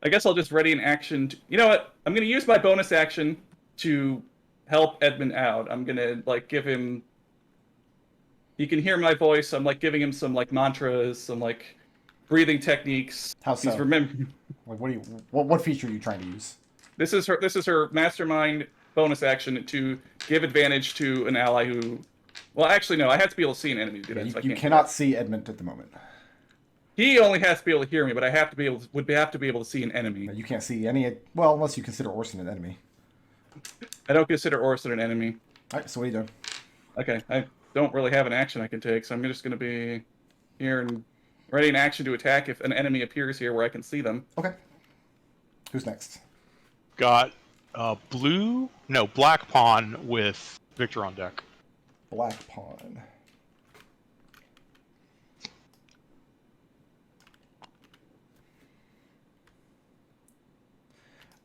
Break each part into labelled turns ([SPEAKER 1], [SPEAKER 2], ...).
[SPEAKER 1] I guess I'll just ready an action. You know what? I'm gonna use my bonus action to help Edmund out. I'm gonna like give him. He can hear my voice. I'm like giving him some like mantras, some like breathing techniques.
[SPEAKER 2] How so?
[SPEAKER 1] He's remember.
[SPEAKER 2] Like, what feature are you trying to use?
[SPEAKER 1] This is her Mastermind bonus action to give advantage to an ally who. Well, actually, no. I have to be able to see an enemy to do that.
[SPEAKER 2] You,
[SPEAKER 1] So
[SPEAKER 2] you cannot see Edmont at the moment.
[SPEAKER 1] He only has to be able to hear me, but I have to be able to, would have to be able to see an enemy.
[SPEAKER 2] You can't see any. Well, unless you consider Orson an enemy.
[SPEAKER 1] I don't consider Orson an enemy.
[SPEAKER 2] All right. So what are you doing?
[SPEAKER 1] Okay, I don't really have an action I can take, so I'm just going to be here and ready an action to attack if an enemy appears here where I can see them.
[SPEAKER 2] Okay. Who's next?
[SPEAKER 3] Got black pawn with Victor on deck.
[SPEAKER 2] Black pawn.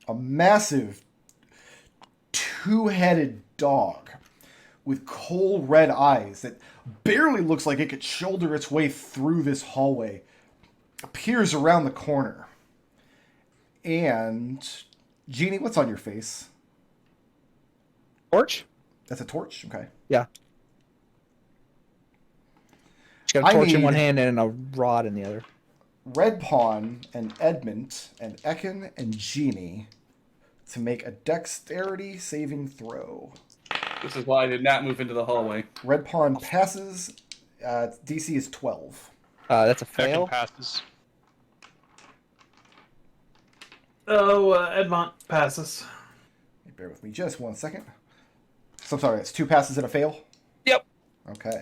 [SPEAKER 2] A massive two-headed dog with coal red eyes that barely looks like it could shoulder its way through this hallway appears around the corner. And Jeannie, what's on your face?
[SPEAKER 4] Torch?
[SPEAKER 2] That's a torch? Okay.
[SPEAKER 4] Yeah. She's got a torch in one hand and a rod in the other.
[SPEAKER 2] Red Pawn and Edmont and Ekon and Jeannie to make a dexterity saving throw.
[SPEAKER 1] This is why I did not move into the hallway.
[SPEAKER 2] Red Pawn passes. DC is 12.
[SPEAKER 4] That's a fail.
[SPEAKER 3] Ekon passes.
[SPEAKER 5] Oh, Edmont passes.
[SPEAKER 2] Bear with me just 1 second. So I'm sorry, it's 2 passes and a fail?
[SPEAKER 4] Yep.
[SPEAKER 2] Okay.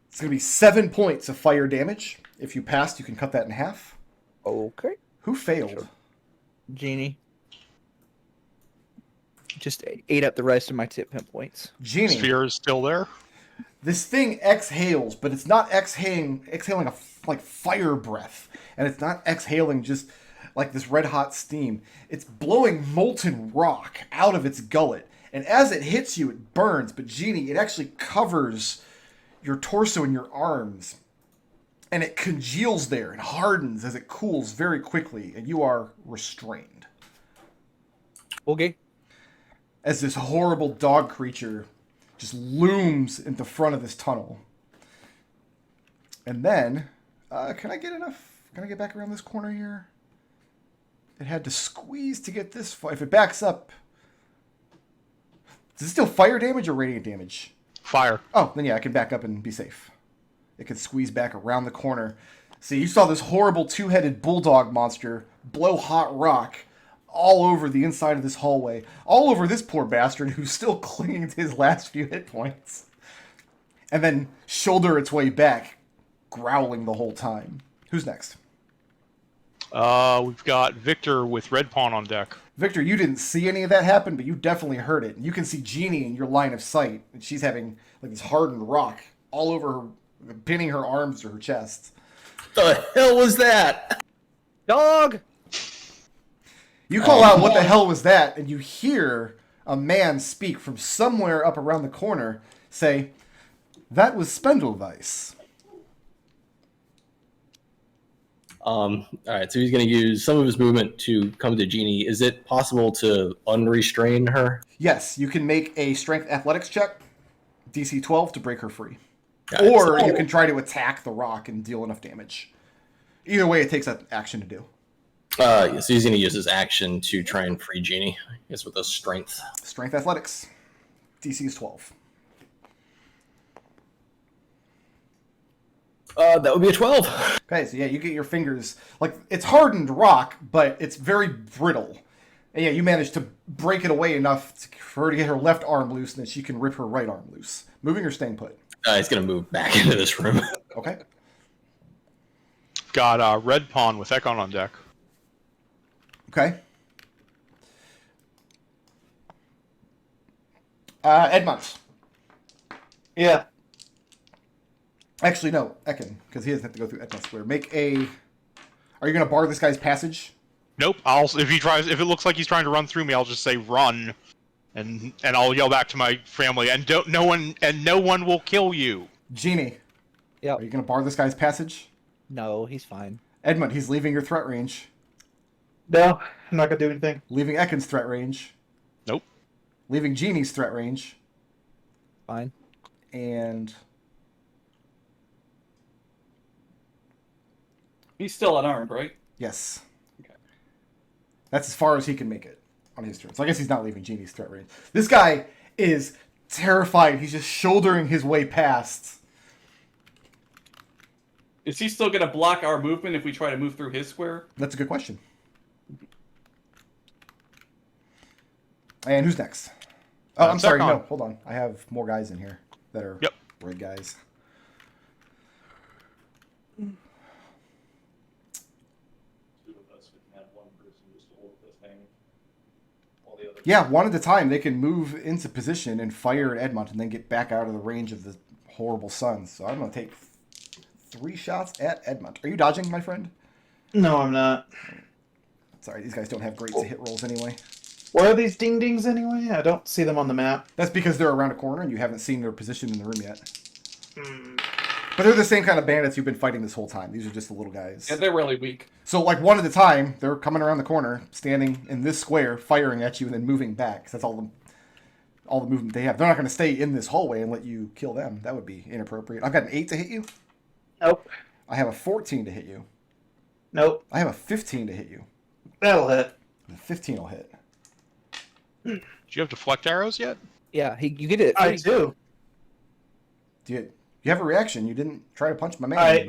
[SPEAKER 2] It's going to be 7 points of fire damage. If you passed, you can cut that in half.
[SPEAKER 4] Okay.
[SPEAKER 2] Who failed?
[SPEAKER 4] Sure. Genie. Just ate up the rest of my hit points.
[SPEAKER 2] Genie.
[SPEAKER 3] Sphere is still there.
[SPEAKER 2] This thing exhales, but it's not exhaling a like fire breath, and it's not exhaling just like this red hot steam. It's blowing molten rock out of its gullet, and as it hits you, it burns. But Genie, it actually covers your torso and your arms, and it congeals there and hardens as it cools very quickly, and you are restrained.
[SPEAKER 4] Okay.
[SPEAKER 2] As this horrible dog creature just looms in the front of this tunnel. And then, can I get back around this corner here? It had to squeeze to get this far. If it backs up, is it still fire damage or radiant damage?
[SPEAKER 3] Fire.
[SPEAKER 2] Oh, then yeah, I can back up and be safe. It can squeeze back around the corner. See, you saw this horrible two-headed bulldog monster blow hot rock all over the inside of this hallway, all over this poor bastard who's still clinging to his last few hit points, and then shoulder its way back, growling the whole time. Who's next?
[SPEAKER 3] We've got Victor with red pawn on deck.
[SPEAKER 2] Victor, you didn't see any of that happen, but you definitely heard it. You can see Jeannie in your line of sight, and she's having like this hardened rock all over her, pinning her arms to her chest.
[SPEAKER 6] The hell was that?
[SPEAKER 4] Dog!
[SPEAKER 2] You call out, what the hell was that? And you hear a man speak from somewhere up around the corner say, that was Spendleweiss.
[SPEAKER 6] Alright, so he's going to use some of his movement to come to Jeannie. Is it possible to unrestrain her?
[SPEAKER 2] Yes, you can make a strength athletics check, DC 12, to break her free.
[SPEAKER 6] Got it.
[SPEAKER 2] Or you can try to attack the rock and deal enough damage. Either way, it takes an action to do.
[SPEAKER 6] So he's going to use his action to try and free Jeannie. I guess with a strength.
[SPEAKER 2] Strength athletics. DC is 12.
[SPEAKER 6] That would be a 12.
[SPEAKER 2] Okay, so yeah, you get your fingers, like, it's hardened rock, but it's very brittle. And yeah, you manage to break it away enough for her to get her left arm loose, and then she can rip her right arm loose. Moving or staying put?
[SPEAKER 6] He's going to move back into this room.
[SPEAKER 2] Okay.
[SPEAKER 3] Got red pawn with Ekon on deck.
[SPEAKER 2] Okay. Edmont.
[SPEAKER 5] Yeah.
[SPEAKER 2] Actually, no, Ekon, because he doesn't have to go through Edmont Square. Make a... Are you going to bar this guy's passage?
[SPEAKER 3] Nope. If it looks like he's trying to run through me, I'll just say run, and I'll yell back to my family, and no one will kill you.
[SPEAKER 2] Jeannie.
[SPEAKER 4] Yep.
[SPEAKER 2] Are you going to bar this guy's passage?
[SPEAKER 4] No, he's fine.
[SPEAKER 2] Edmont, he's leaving your threat range.
[SPEAKER 5] No, I'm not gonna do anything.
[SPEAKER 2] Leaving Ekon's threat range.
[SPEAKER 3] Nope.
[SPEAKER 2] Leaving Jeannie's threat range.
[SPEAKER 4] Fine.
[SPEAKER 2] And
[SPEAKER 1] He's still unarmed, right?
[SPEAKER 2] yes.
[SPEAKER 1] Okay.
[SPEAKER 2] That's as far as he can make it on his turn. So I guess he's not leaving Jeannie's threat range. This guy is terrified. He's just shouldering his way past.
[SPEAKER 1] Is he still going to block our movement if we try to move through his square?
[SPEAKER 2] That's a good question. And who's next? Oh, I'm sorry.
[SPEAKER 3] Ekon.
[SPEAKER 2] No, hold on. I have more guys in here that are
[SPEAKER 3] Yep.
[SPEAKER 2] red guys. Yeah, one at a time. They can move into position and fire at Edmont and then get back out of the range of the horrible suns. So I'm going to take 3 shots at Edmont. Are you dodging, my friend?
[SPEAKER 5] No, I'm not.
[SPEAKER 2] Sorry, these guys don't have great hit rolls anyway.
[SPEAKER 5] Where are these ding dings anyway? I don't see them on the map.
[SPEAKER 2] That's because they're around a corner and you haven't seen their position in the room yet. But they're the same kind of bandits you've been fighting this whole time. These are just the little guys.
[SPEAKER 1] Yeah, they're really weak.
[SPEAKER 2] So, like, one at a time, they're coming around the corner, standing in this square, firing at you, and then moving back. 'Cause that's all the movement they have. They're not going to stay in this hallway and let you kill them. That would be inappropriate. I've got an 8 to hit you.
[SPEAKER 5] Nope.
[SPEAKER 2] I have a 14 to hit you.
[SPEAKER 5] Nope.
[SPEAKER 2] I have a 15 to hit you.
[SPEAKER 5] That'll hit.
[SPEAKER 2] The 15 will hit.
[SPEAKER 3] Do you have deflect arrows yet?
[SPEAKER 4] Yeah, you get it.
[SPEAKER 5] I do.
[SPEAKER 2] Do you have a reaction? You didn't try to punch my man.
[SPEAKER 5] I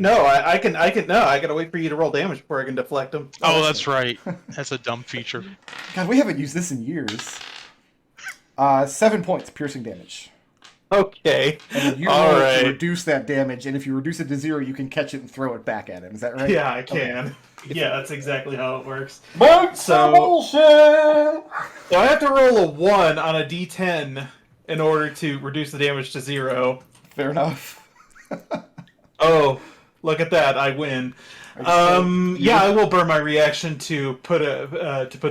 [SPEAKER 5] gotta wait for you to roll damage before I can deflect them.
[SPEAKER 3] Oh, that's right. That's a dumb feature.
[SPEAKER 2] God, we haven't used this in years. 7 points piercing damage.
[SPEAKER 5] Okay.
[SPEAKER 2] And then you
[SPEAKER 5] All
[SPEAKER 2] roll
[SPEAKER 5] right.
[SPEAKER 2] to reduce that damage, and if you reduce it to 0, you can catch it and throw it back at him. Is that right?
[SPEAKER 5] Yeah, I can. Yeah, that's exactly how it works.
[SPEAKER 2] So bullshit!
[SPEAKER 5] So I have to roll a 1 on a d10 in order to reduce the damage to 0.
[SPEAKER 2] Fair enough.
[SPEAKER 5] Oh, look at that! I win. Yeah, I will burn my reaction to put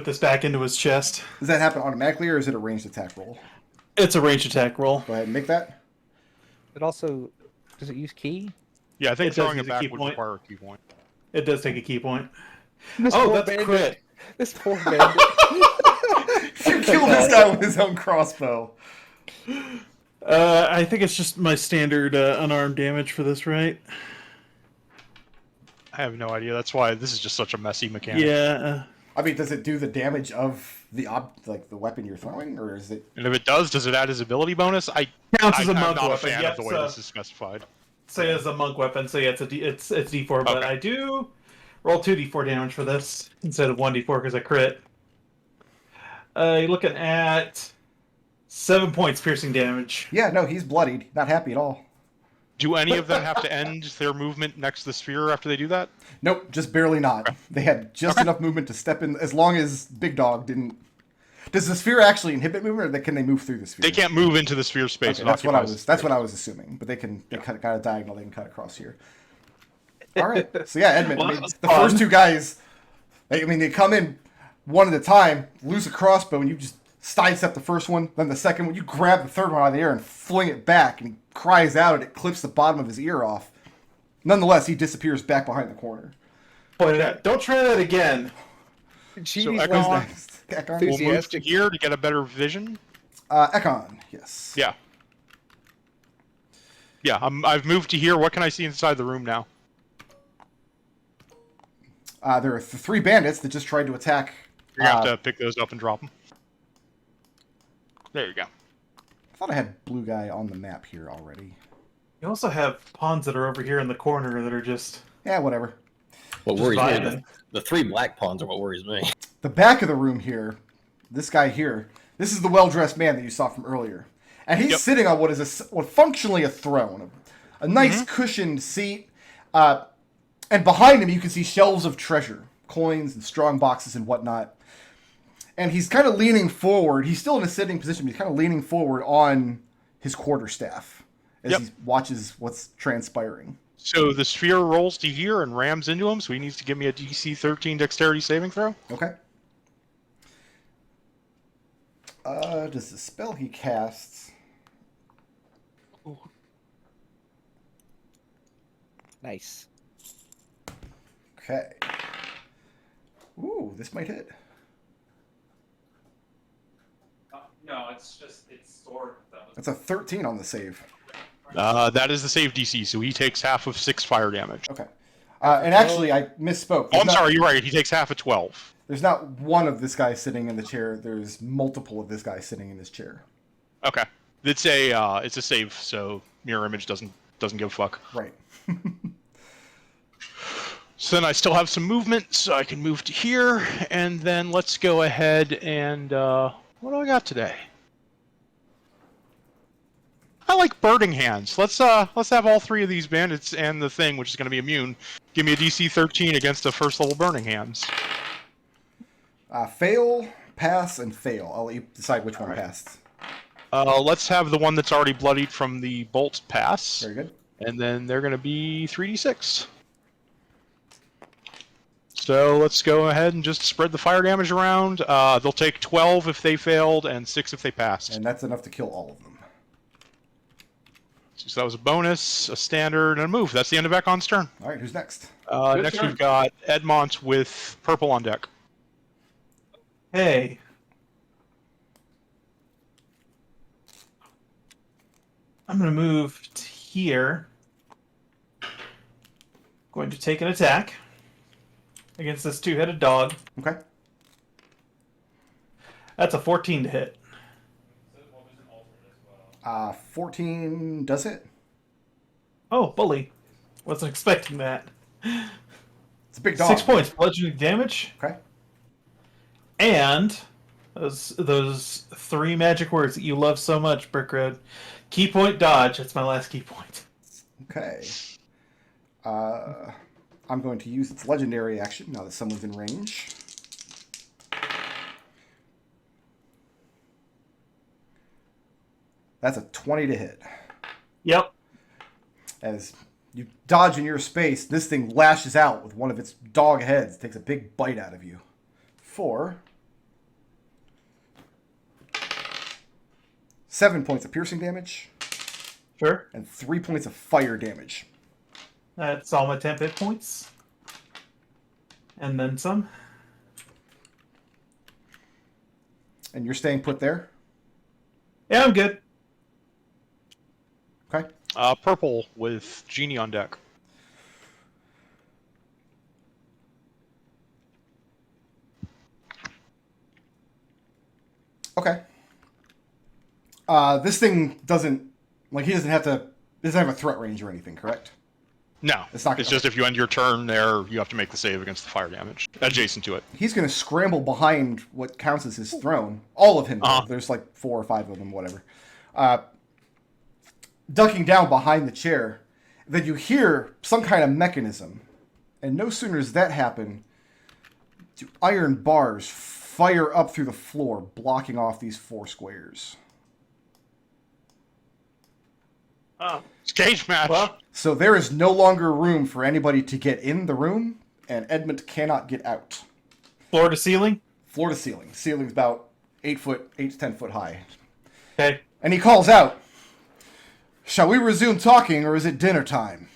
[SPEAKER 5] this back into his chest.
[SPEAKER 2] Does that happen automatically, or is it a ranged attack roll?
[SPEAKER 5] It's a ranged attack roll.
[SPEAKER 2] Go ahead and make that.
[SPEAKER 4] It also does it use key?
[SPEAKER 3] Yeah, I think
[SPEAKER 5] It does
[SPEAKER 3] throwing
[SPEAKER 5] use
[SPEAKER 3] it
[SPEAKER 5] a
[SPEAKER 3] back
[SPEAKER 5] key
[SPEAKER 3] would
[SPEAKER 5] point.
[SPEAKER 3] require a key point.
[SPEAKER 5] It does take a key point.
[SPEAKER 4] This
[SPEAKER 5] Oh,
[SPEAKER 4] poor
[SPEAKER 5] that's
[SPEAKER 4] bandit.
[SPEAKER 5] crit.
[SPEAKER 4] This poor bandit.
[SPEAKER 2] You killed this guy with his own crossbow.
[SPEAKER 5] I think it's just my standard unarmed damage for this, right?
[SPEAKER 3] I have no idea. That's why this is just such a messy mechanic.
[SPEAKER 5] Yeah.
[SPEAKER 2] I mean, does it do the damage of the the weapon you're throwing, or is it?
[SPEAKER 3] And if it does it add his ability bonus?
[SPEAKER 5] Counts as a
[SPEAKER 3] I'm
[SPEAKER 5] monk
[SPEAKER 3] not
[SPEAKER 5] weapon.
[SPEAKER 3] a fan
[SPEAKER 5] Yeah,
[SPEAKER 3] of the way this is specified.
[SPEAKER 5] say it's a monk weapon, so yeah, it's d4, but
[SPEAKER 3] Okay.
[SPEAKER 5] I do roll 2d4 damage for this instead of 1d4 because I crit. You're looking at 7 points piercing damage.
[SPEAKER 2] Yeah, no, he's bloodied. Not happy at all.
[SPEAKER 3] Do any of them have to end their movement next to the sphere after they do that?
[SPEAKER 2] Nope, just barely not. They had just enough movement to step in, as long as Big Dog didn't. Does the sphere actually inhibit movement, or can they move through the sphere?
[SPEAKER 3] They can't move into the sphere space.
[SPEAKER 2] Okay,
[SPEAKER 3] it
[SPEAKER 2] that's what I
[SPEAKER 3] occupies
[SPEAKER 2] was. That's what I was assuming. But they can. They cut a diagonal. They can cut across here. All right. So yeah, Edmund.
[SPEAKER 5] Well,
[SPEAKER 2] I mean,
[SPEAKER 5] that's
[SPEAKER 2] the
[SPEAKER 5] fun.
[SPEAKER 2] first 2 guys. They come in one at a time, lose a crossbow, and you just sidestep the first one. Then the second one, you grab the third one out of the air and fling it back, and he cries out, and it clips the bottom of his ear off. Nonetheless, he disappears back behind the corner.
[SPEAKER 5] Point it out. Don't try that again.
[SPEAKER 4] Genie's
[SPEAKER 3] Ekon-
[SPEAKER 4] like,
[SPEAKER 2] Next, Ekon.
[SPEAKER 3] We'll move to here to get a better vision.
[SPEAKER 2] Ekon. Yes.
[SPEAKER 3] Yeah. Yeah, I've moved to here. What can I see inside the room now?
[SPEAKER 2] There are 3 bandits that just tried to attack.
[SPEAKER 3] You're going to have to pick those up and drop them. There you go.
[SPEAKER 2] I thought I had blue guy on the map here already.
[SPEAKER 5] You also have pawns that are over here in the corner that are just...
[SPEAKER 2] Yeah, whatever.
[SPEAKER 6] What
[SPEAKER 5] Just
[SPEAKER 6] worries me,
[SPEAKER 5] vibing.
[SPEAKER 6] the 3 black pawns are what worries me.
[SPEAKER 2] The back of the room here, this guy here, this is the well-dressed man that you saw from earlier. And he's
[SPEAKER 3] Yep.
[SPEAKER 2] sitting on what is functionally a throne. A nice cushioned seat. And behind him you can see shelves of treasure. Coins and strong boxes and whatnot. And he's kind of leaning forward. He's still in a sitting position, but he's kind of leaning forward on his quarterstaff as
[SPEAKER 3] Yep.
[SPEAKER 2] he watches what's transpiring.
[SPEAKER 3] So the sphere rolls to here and rams into him, so he needs to give me a DC 13 dexterity saving throw.
[SPEAKER 2] Okay. Does the spell he casts...
[SPEAKER 4] Nice.
[SPEAKER 2] Okay. Ooh, this might hit.
[SPEAKER 5] No, it's stored.
[SPEAKER 2] That's a 13 on the save.
[SPEAKER 3] That is the save DC, so he takes half of 6 fire damage.
[SPEAKER 2] Okay. And actually, I misspoke.
[SPEAKER 3] Oh,
[SPEAKER 2] There's
[SPEAKER 3] I'm
[SPEAKER 2] not-
[SPEAKER 3] sorry, you're right. He takes half of 12.
[SPEAKER 2] There's not one of this guy sitting in the chair. There's multiple of this guy sitting in this chair.
[SPEAKER 3] Okay. It's a save, so mirror image doesn't give a fuck.
[SPEAKER 2] Right.
[SPEAKER 3] So then I still have some movement, so I can move to here, and then let's go ahead and what do I got today? I like birding hands. Let's have all 3 of these bandits and the thing, which is going to be immune, give me a DC 13 against the first level burning hands.
[SPEAKER 2] Fail, pass, and fail. I'll let you decide which one passed.
[SPEAKER 3] Let's have the one that's already bloodied from the bolt pass.
[SPEAKER 2] Very good.
[SPEAKER 3] And then they're going to be 3d6. So let's go ahead and just spread the fire damage around. They'll take 12 if they failed, and 6 if they passed.
[SPEAKER 2] And that's enough to kill all of them.
[SPEAKER 3] So that was a bonus, a standard, and a move. That's the end of Ekon's turn.
[SPEAKER 2] All right, who's next?
[SPEAKER 3] Next
[SPEAKER 1] turn.
[SPEAKER 3] we've got Edmont with purple on deck.
[SPEAKER 5] Hey. I'm going to move to here. Going to take an attack against this 2-headed dog.
[SPEAKER 2] Okay.
[SPEAKER 5] That's a 14 to hit.
[SPEAKER 2] 14 does it.
[SPEAKER 5] Oh, bully. Wasn't expecting that.
[SPEAKER 2] It's a big dog.
[SPEAKER 5] 6 points bludgeoning damage.
[SPEAKER 2] Okay.
[SPEAKER 5] And those 3 magic words that you love so much, Brick Road. Key point dodge. That's my last key point.
[SPEAKER 2] Okay. I'm going to use its legendary action now that someone's in range. That's a 20 to hit.
[SPEAKER 5] Yep.
[SPEAKER 2] As you dodge in your space, this thing lashes out with one of its dog heads, takes a big bite out of you. 4. 7 points of piercing damage,
[SPEAKER 5] Sure.
[SPEAKER 2] and 3 points of fire damage.
[SPEAKER 5] That's all my temp hit points. And then some.
[SPEAKER 2] And you're staying put there?
[SPEAKER 5] Yeah, I'm good.
[SPEAKER 2] Okay.
[SPEAKER 3] Purple with Genie on deck.
[SPEAKER 2] Okay. This thing doesn't, like, he doesn't have a threat range or anything, correct?
[SPEAKER 3] No,
[SPEAKER 2] It's not
[SPEAKER 3] it's just if you end your turn there, you have to make the save against the fire damage adjacent to it.
[SPEAKER 2] He's going to scramble behind what counts as his throne. All of him.
[SPEAKER 3] Uh-huh.
[SPEAKER 2] There's like 4 or 5 of them, whatever. Ducking down behind the chair. Then you hear some kind of mechanism. And no sooner does that happen, do iron bars fire up through the floor, blocking off these 4 squares.
[SPEAKER 5] Oh.
[SPEAKER 3] It's cage match.
[SPEAKER 5] Well,
[SPEAKER 2] So there is no longer room for anybody to get in the room, and Edmont cannot get out.
[SPEAKER 5] floor to ceiling.
[SPEAKER 2] Floor to ceiling. Ceiling's about 8 to 10 foot high.
[SPEAKER 5] Okay.
[SPEAKER 2] And he calls out, "Shall we resume talking, or is it dinner time?"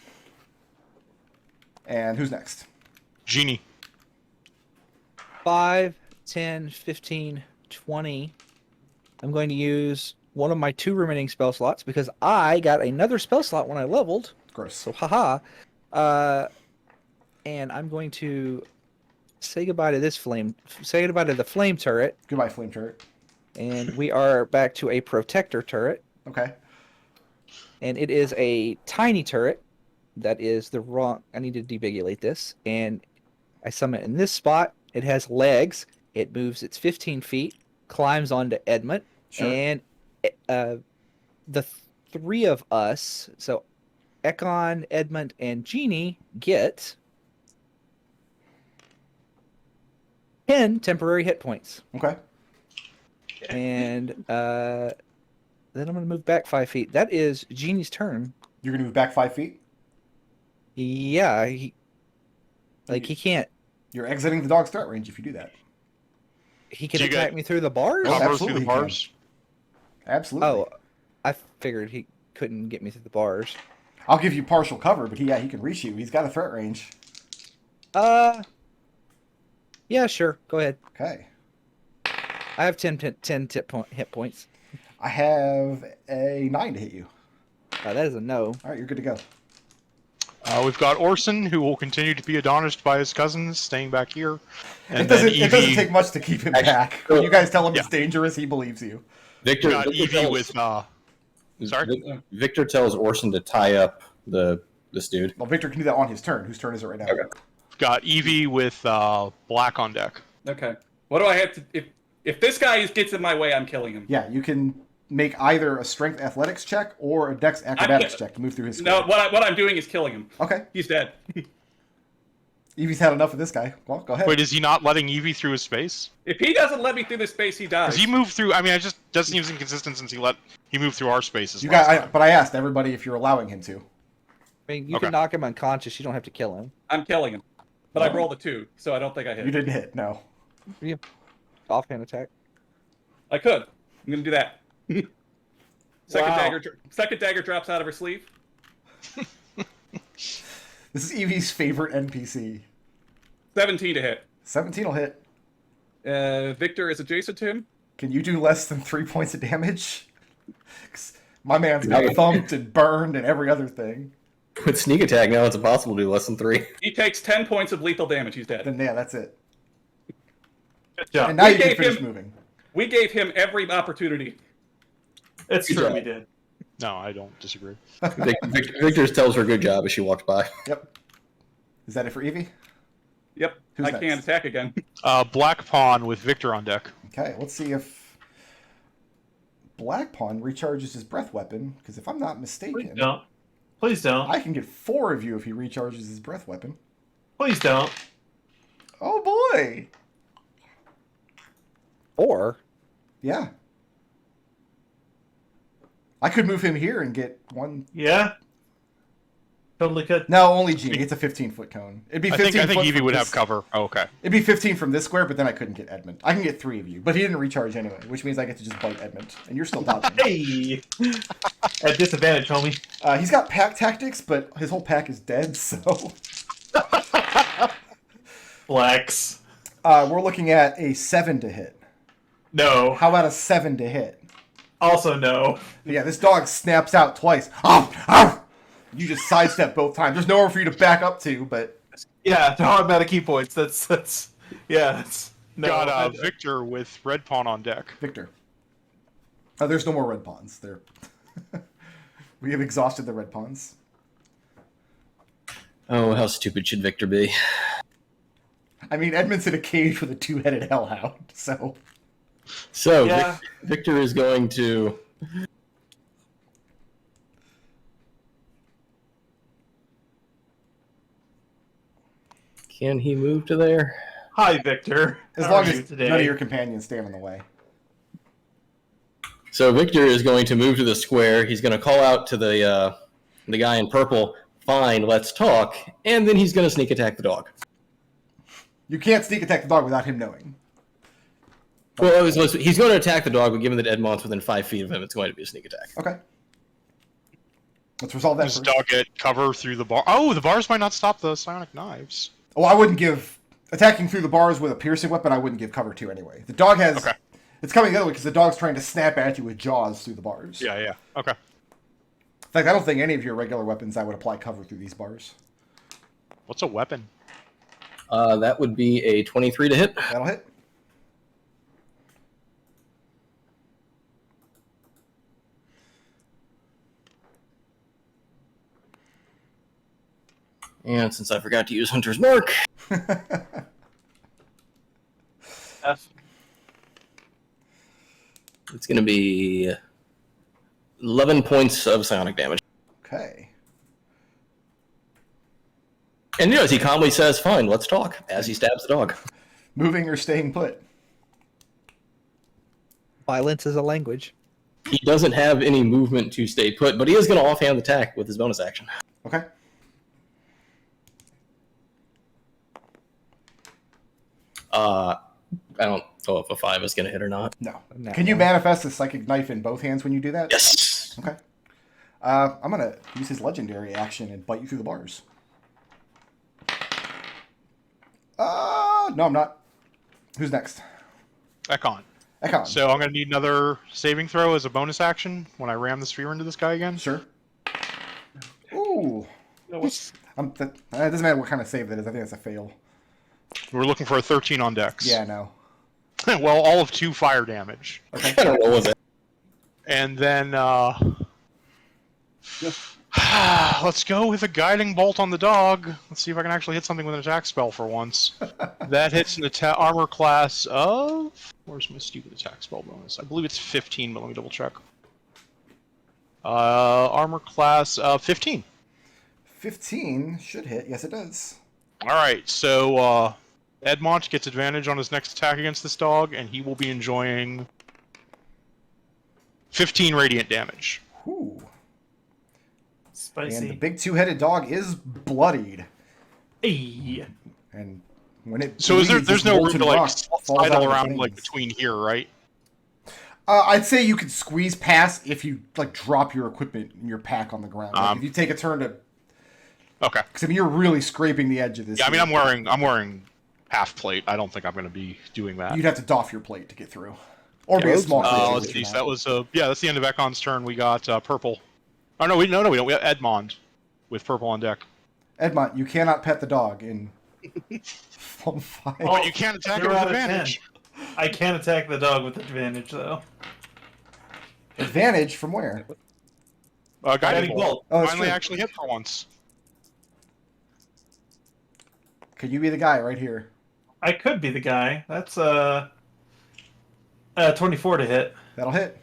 [SPEAKER 2] And who's next?
[SPEAKER 3] Genie.
[SPEAKER 4] 5, 10, 15, 20. I'm going to use one of my 2 remaining spell slots because I got another spell slot when I leveled.
[SPEAKER 2] Gross.
[SPEAKER 4] So, haha. And I'm going to say goodbye to say goodbye to the flame turret,
[SPEAKER 2] Goodbye, flame turret.
[SPEAKER 4] and we are back to a protector turret.
[SPEAKER 2] Okay.
[SPEAKER 4] And it is a tiny turret that is the wrong... I need to debigulate this. And I summon it in this spot. It has legs. It moves its 15 feet, climbs onto Edmont,
[SPEAKER 2] Sure.
[SPEAKER 4] and the 3 of us, so Ekon, Edmont, and Genie, get 10 temporary hit points.
[SPEAKER 2] Okay.
[SPEAKER 4] And then I'm going to move back 5 feet. That is Genie's turn.
[SPEAKER 2] You're going to move back 5 feet?
[SPEAKER 4] Yeah, he can't.
[SPEAKER 2] You're exiting the dog's threat range if you do that.
[SPEAKER 4] He can
[SPEAKER 3] Do you
[SPEAKER 4] attack
[SPEAKER 3] get
[SPEAKER 4] me through the bars?
[SPEAKER 2] Oh,
[SPEAKER 3] Cover
[SPEAKER 2] absolutely
[SPEAKER 3] through the
[SPEAKER 2] he can.
[SPEAKER 3] bars.
[SPEAKER 2] Absolutely.
[SPEAKER 4] Oh, I figured he couldn't get me through the bars.
[SPEAKER 2] I'll give you partial cover, but he can reach you. He's got a threat range.
[SPEAKER 4] Yeah, sure. Go ahead.
[SPEAKER 2] Okay.
[SPEAKER 4] I have 10 hit points.
[SPEAKER 2] I have a 9 to hit you.
[SPEAKER 4] That is a no.
[SPEAKER 2] All right, you're good to go.
[SPEAKER 3] We've got Orson, who will continue to be adonished by his cousins, staying back here. And
[SPEAKER 2] It doesn't
[SPEAKER 3] then Evie,
[SPEAKER 2] take much to keep him back. When you guys tell him
[SPEAKER 3] Yeah.
[SPEAKER 2] it's dangerous, he believes you.
[SPEAKER 6] Victor,
[SPEAKER 3] got
[SPEAKER 6] Victor
[SPEAKER 3] Evie
[SPEAKER 6] tells,
[SPEAKER 3] with. Sorry?
[SPEAKER 6] Victor tells Orson to tie up this dude.
[SPEAKER 2] Well, Victor can do that on his turn. Whose turn is it right now?
[SPEAKER 6] Okay.
[SPEAKER 3] Got Evie with black on deck.
[SPEAKER 1] Okay. What do I have to... If this guy gets in my way, I'm killing him.
[SPEAKER 2] Yeah, you can make either a strength athletics check or a dex acrobatics check to move through his
[SPEAKER 1] No,
[SPEAKER 2] square.
[SPEAKER 1] what I'm doing is killing him.
[SPEAKER 2] Okay.
[SPEAKER 1] He's dead.
[SPEAKER 2] Evie's had enough of this guy. Well, go ahead.
[SPEAKER 3] Wait, is he not letting Evie through his space?
[SPEAKER 1] If he doesn't let me through this space, he dies.
[SPEAKER 3] Because he moved through. I mean, it just doesn't seem inconsistent since he moved through our spaces.
[SPEAKER 2] You
[SPEAKER 3] last
[SPEAKER 2] got,
[SPEAKER 3] time.
[SPEAKER 2] but I asked everybody if you're allowing him to.
[SPEAKER 4] I mean, you
[SPEAKER 3] Okay.
[SPEAKER 4] can knock him unconscious. You don't have to kill him.
[SPEAKER 1] I'm killing him. But I rolled a 2, so I don't think I hit.
[SPEAKER 2] You didn't hit, no.
[SPEAKER 4] Offhand attack.
[SPEAKER 1] I could. I'm gonna do that.
[SPEAKER 5] Wow.
[SPEAKER 1] Second dagger drops out of her sleeve.
[SPEAKER 2] This is Evie's favorite NPC.
[SPEAKER 1] 17 to hit.
[SPEAKER 2] 17 will hit.
[SPEAKER 1] Victor is adjacent to him.
[SPEAKER 2] Can you do less than 3 points of damage? 'Cause my man's got thumped and burned and every other thing.
[SPEAKER 6] With sneak attack now, it's impossible to do less than 3.
[SPEAKER 1] He takes 10 points of lethal damage. He's dead.
[SPEAKER 2] Then yeah, that's it.
[SPEAKER 5] Good job.
[SPEAKER 2] And now you can
[SPEAKER 1] gave
[SPEAKER 2] finish
[SPEAKER 1] him-
[SPEAKER 2] moving.
[SPEAKER 1] We gave him every opportunity.
[SPEAKER 5] It's
[SPEAKER 6] Good
[SPEAKER 5] true,
[SPEAKER 6] job.
[SPEAKER 5] we did.
[SPEAKER 3] No, I don't disagree.
[SPEAKER 6] Victor tells her good job as she walks by.
[SPEAKER 2] Yep. Is that it for Evie?
[SPEAKER 1] Yep.
[SPEAKER 2] Who's
[SPEAKER 1] I
[SPEAKER 2] next?
[SPEAKER 1] can't attack again.
[SPEAKER 3] Black pawn with Victor on deck.
[SPEAKER 2] Okay, let's see if Black Pawn recharges his breath weapon, because if I'm not
[SPEAKER 5] Please
[SPEAKER 2] mistaken,
[SPEAKER 5] don't. Please don't.
[SPEAKER 2] I can get 4 of you if he recharges his breath weapon.
[SPEAKER 5] Please don't.
[SPEAKER 2] Oh boy!
[SPEAKER 4] Or
[SPEAKER 2] Yeah. I could move him here and get 1.
[SPEAKER 5] Yeah. Totally could.
[SPEAKER 2] No, only Genie. It's a 15-foot cone. It'd be
[SPEAKER 3] I
[SPEAKER 2] 15
[SPEAKER 3] think
[SPEAKER 2] foot
[SPEAKER 3] Evie
[SPEAKER 2] from
[SPEAKER 3] would
[SPEAKER 2] this-
[SPEAKER 3] have cover. Oh, okay.
[SPEAKER 2] It'd be 15 from this square, but then I couldn't get Edmont. I can get 3 of you, but he didn't recharge anyway, which means I get to just bite Edmont, and you're still dodging.
[SPEAKER 5] Hey! At disadvantage, homie.
[SPEAKER 2] He's got pack tactics, but his whole pack is dead, so
[SPEAKER 5] Flex.
[SPEAKER 2] we're looking at a 7 to hit.
[SPEAKER 5] No.
[SPEAKER 2] How about a 7 to hit?
[SPEAKER 5] Also no.
[SPEAKER 2] But yeah, this dog snaps out twice. Ow! Ow! You just sidestep both times. There's nowhere for you to back up to, but
[SPEAKER 5] Yeah, the automatic key points. That's yeah, that's no.
[SPEAKER 3] Got Victor with red pawn on deck.
[SPEAKER 2] Victor. Oh, there's no more red pawns. There. We have exhausted the red pawns.
[SPEAKER 6] Oh, how stupid should Victor be?
[SPEAKER 2] I mean, Edmund's in a cage with a 2-headed hellhound, so...
[SPEAKER 6] So,
[SPEAKER 5] Yeah.
[SPEAKER 6] Victor is going to... Can he move to there?
[SPEAKER 5] Hi, Victor.
[SPEAKER 2] As
[SPEAKER 5] How
[SPEAKER 2] long
[SPEAKER 5] are you
[SPEAKER 2] as
[SPEAKER 5] today?
[SPEAKER 2] none of your companions stand in the way.
[SPEAKER 6] So Victor is going to move to the square. He's going to call out to the guy in purple, "Fine, let's talk," and then he's going to sneak attack the dog.
[SPEAKER 2] You can't sneak attack the dog without him knowing.
[SPEAKER 6] Well, he's going to attack the dog, but given that Edmont's within 5 feet of him, it's going to be a sneak attack.
[SPEAKER 2] Okay. Let's resolve that
[SPEAKER 3] Does
[SPEAKER 2] first.
[SPEAKER 3] dog get cover through the bar? Oh, the bars might not stop the psionic knives.
[SPEAKER 2] Oh, I wouldn't give... Attacking through the bars with a piercing weapon, I wouldn't give cover to anyway. The dog has...
[SPEAKER 3] Okay.
[SPEAKER 2] It's coming the other way because the dog's trying to snap at you with jaws through the bars.
[SPEAKER 3] Yeah. Okay.
[SPEAKER 2] In fact, I don't think any of your regular weapons I would apply cover through these bars.
[SPEAKER 3] What's a weapon?
[SPEAKER 6] That would be a 23 to hit.
[SPEAKER 2] That'll hit.
[SPEAKER 6] And since I forgot to use Hunter's Mark,
[SPEAKER 5] F.
[SPEAKER 6] it's going to be 11 points of psionic damage.
[SPEAKER 2] Okay.
[SPEAKER 6] And as he calmly says, "Fine, let's talk," as he stabs the dog.
[SPEAKER 2] Moving or staying put?
[SPEAKER 4] violence is a language.
[SPEAKER 6] He doesn't have any movement to stay put, but he is going to offhand attack with his bonus action.
[SPEAKER 2] Okay.
[SPEAKER 6] I don't know if a 5 is going to hit or not.
[SPEAKER 2] No.
[SPEAKER 4] No.
[SPEAKER 2] Can you manifest a psychic knife in both hands when you do that?
[SPEAKER 6] Yes.
[SPEAKER 2] Okay. I'm gonna use his legendary action and bite you through the bars. No, I'm not. Who's next?
[SPEAKER 3] Ekon.
[SPEAKER 2] Ekon.
[SPEAKER 3] So I'm going to need another saving throw as a bonus action when I ram the sphere into this guy again.
[SPEAKER 2] Sure. Ooh. It doesn't matter what kind of save that is. I think that's a fail.
[SPEAKER 3] We're looking for a 13 on Dex.
[SPEAKER 2] Yeah, no.
[SPEAKER 3] Well, all of 2 fire damage.
[SPEAKER 6] I don't know what that.
[SPEAKER 3] And then, let's go with a guiding bolt on the dog. Let's see if I can actually hit something with an attack spell for once. That hits an armor class of... Where's my stupid attack spell bonus? I believe it's 15, but let me double check. Armor class of 15.
[SPEAKER 2] 15 should hit. Yes, it does.
[SPEAKER 3] Alright, so Edmont gets advantage on his next attack against this dog, and he will be enjoying 15 radiant damage.
[SPEAKER 2] Ooh.
[SPEAKER 5] Spicy.
[SPEAKER 2] And the big two-headed dog is bloodied.
[SPEAKER 5] Hey.
[SPEAKER 2] And when it
[SPEAKER 3] So
[SPEAKER 2] bleeds,
[SPEAKER 3] there's
[SPEAKER 2] this
[SPEAKER 3] no room
[SPEAKER 2] molten
[SPEAKER 3] to like
[SPEAKER 2] rock falls out
[SPEAKER 3] sidle
[SPEAKER 2] of the
[SPEAKER 3] around
[SPEAKER 2] veins.
[SPEAKER 3] like between here, right?
[SPEAKER 2] I'd say you could squeeze past if you like drop your equipment and your pack on the ground. Like, if you take a turn to,
[SPEAKER 3] Okay.
[SPEAKER 2] because I mean you're really scraping the edge of this.
[SPEAKER 3] Yeah, I mean
[SPEAKER 2] thing.
[SPEAKER 3] I'm wearing half plate. I don't think I'm going to be doing that.
[SPEAKER 2] You'd have to doff your plate to get through, or be a small creature.
[SPEAKER 3] Let's see. So that was that's the end of Ekon's turn. We got purple. Oh no, we don't. We have Edmond with purple on deck.
[SPEAKER 2] Edmont, you cannot pet the dog in Flumph 5.
[SPEAKER 3] Oh, but you can't attack it
[SPEAKER 5] 0
[SPEAKER 3] with
[SPEAKER 5] out of
[SPEAKER 3] advantage.
[SPEAKER 5] 10. I can attack the dog with advantage, though.
[SPEAKER 2] Advantage from where?
[SPEAKER 3] Guiding
[SPEAKER 5] Guiding
[SPEAKER 3] bolt.
[SPEAKER 5] bolt.
[SPEAKER 2] Oh, that's
[SPEAKER 3] Finally,
[SPEAKER 2] true.
[SPEAKER 3] actually hit for once.
[SPEAKER 2] Could you be the guy right here?
[SPEAKER 5] I could be the guy. That's 24 to hit.
[SPEAKER 2] That'll hit.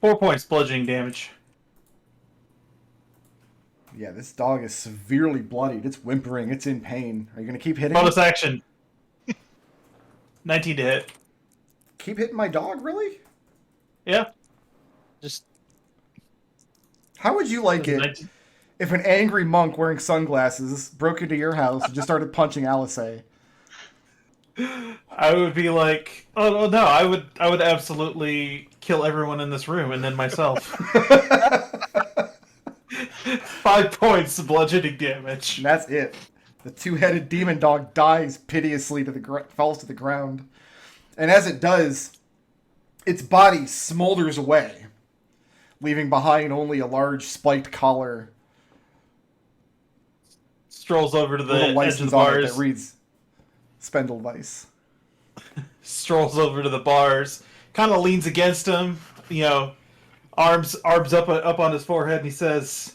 [SPEAKER 5] 4 points bludgeoning damage.
[SPEAKER 2] Yeah, this dog is severely bloodied. It's whimpering. It's in pain. Are you going to keep hitting?
[SPEAKER 5] Bonus action. 19 to hit.
[SPEAKER 2] Keep hitting my dog, really?
[SPEAKER 5] Yeah.
[SPEAKER 4] Just
[SPEAKER 2] How would you like it
[SPEAKER 5] 19.
[SPEAKER 2] if an angry monk wearing sunglasses broke into your house and just started punching Alice?
[SPEAKER 5] I would be like, oh no, I would absolutely kill everyone in this room and then myself. 5 points bludgeoning damage.
[SPEAKER 2] And that's it. The two-headed demon dog dies piteously falls to the ground. And as it does, its body smolders away, leaving behind only a large spiked collar
[SPEAKER 5] Strolls over to the
[SPEAKER 2] with a
[SPEAKER 5] edge of
[SPEAKER 2] license
[SPEAKER 5] the
[SPEAKER 2] on it
[SPEAKER 5] bars.
[SPEAKER 2] that reads Spendleweiss.
[SPEAKER 5] Strolls over to the bars. Kind of leans against him. You know, arms up on his forehead, and he says,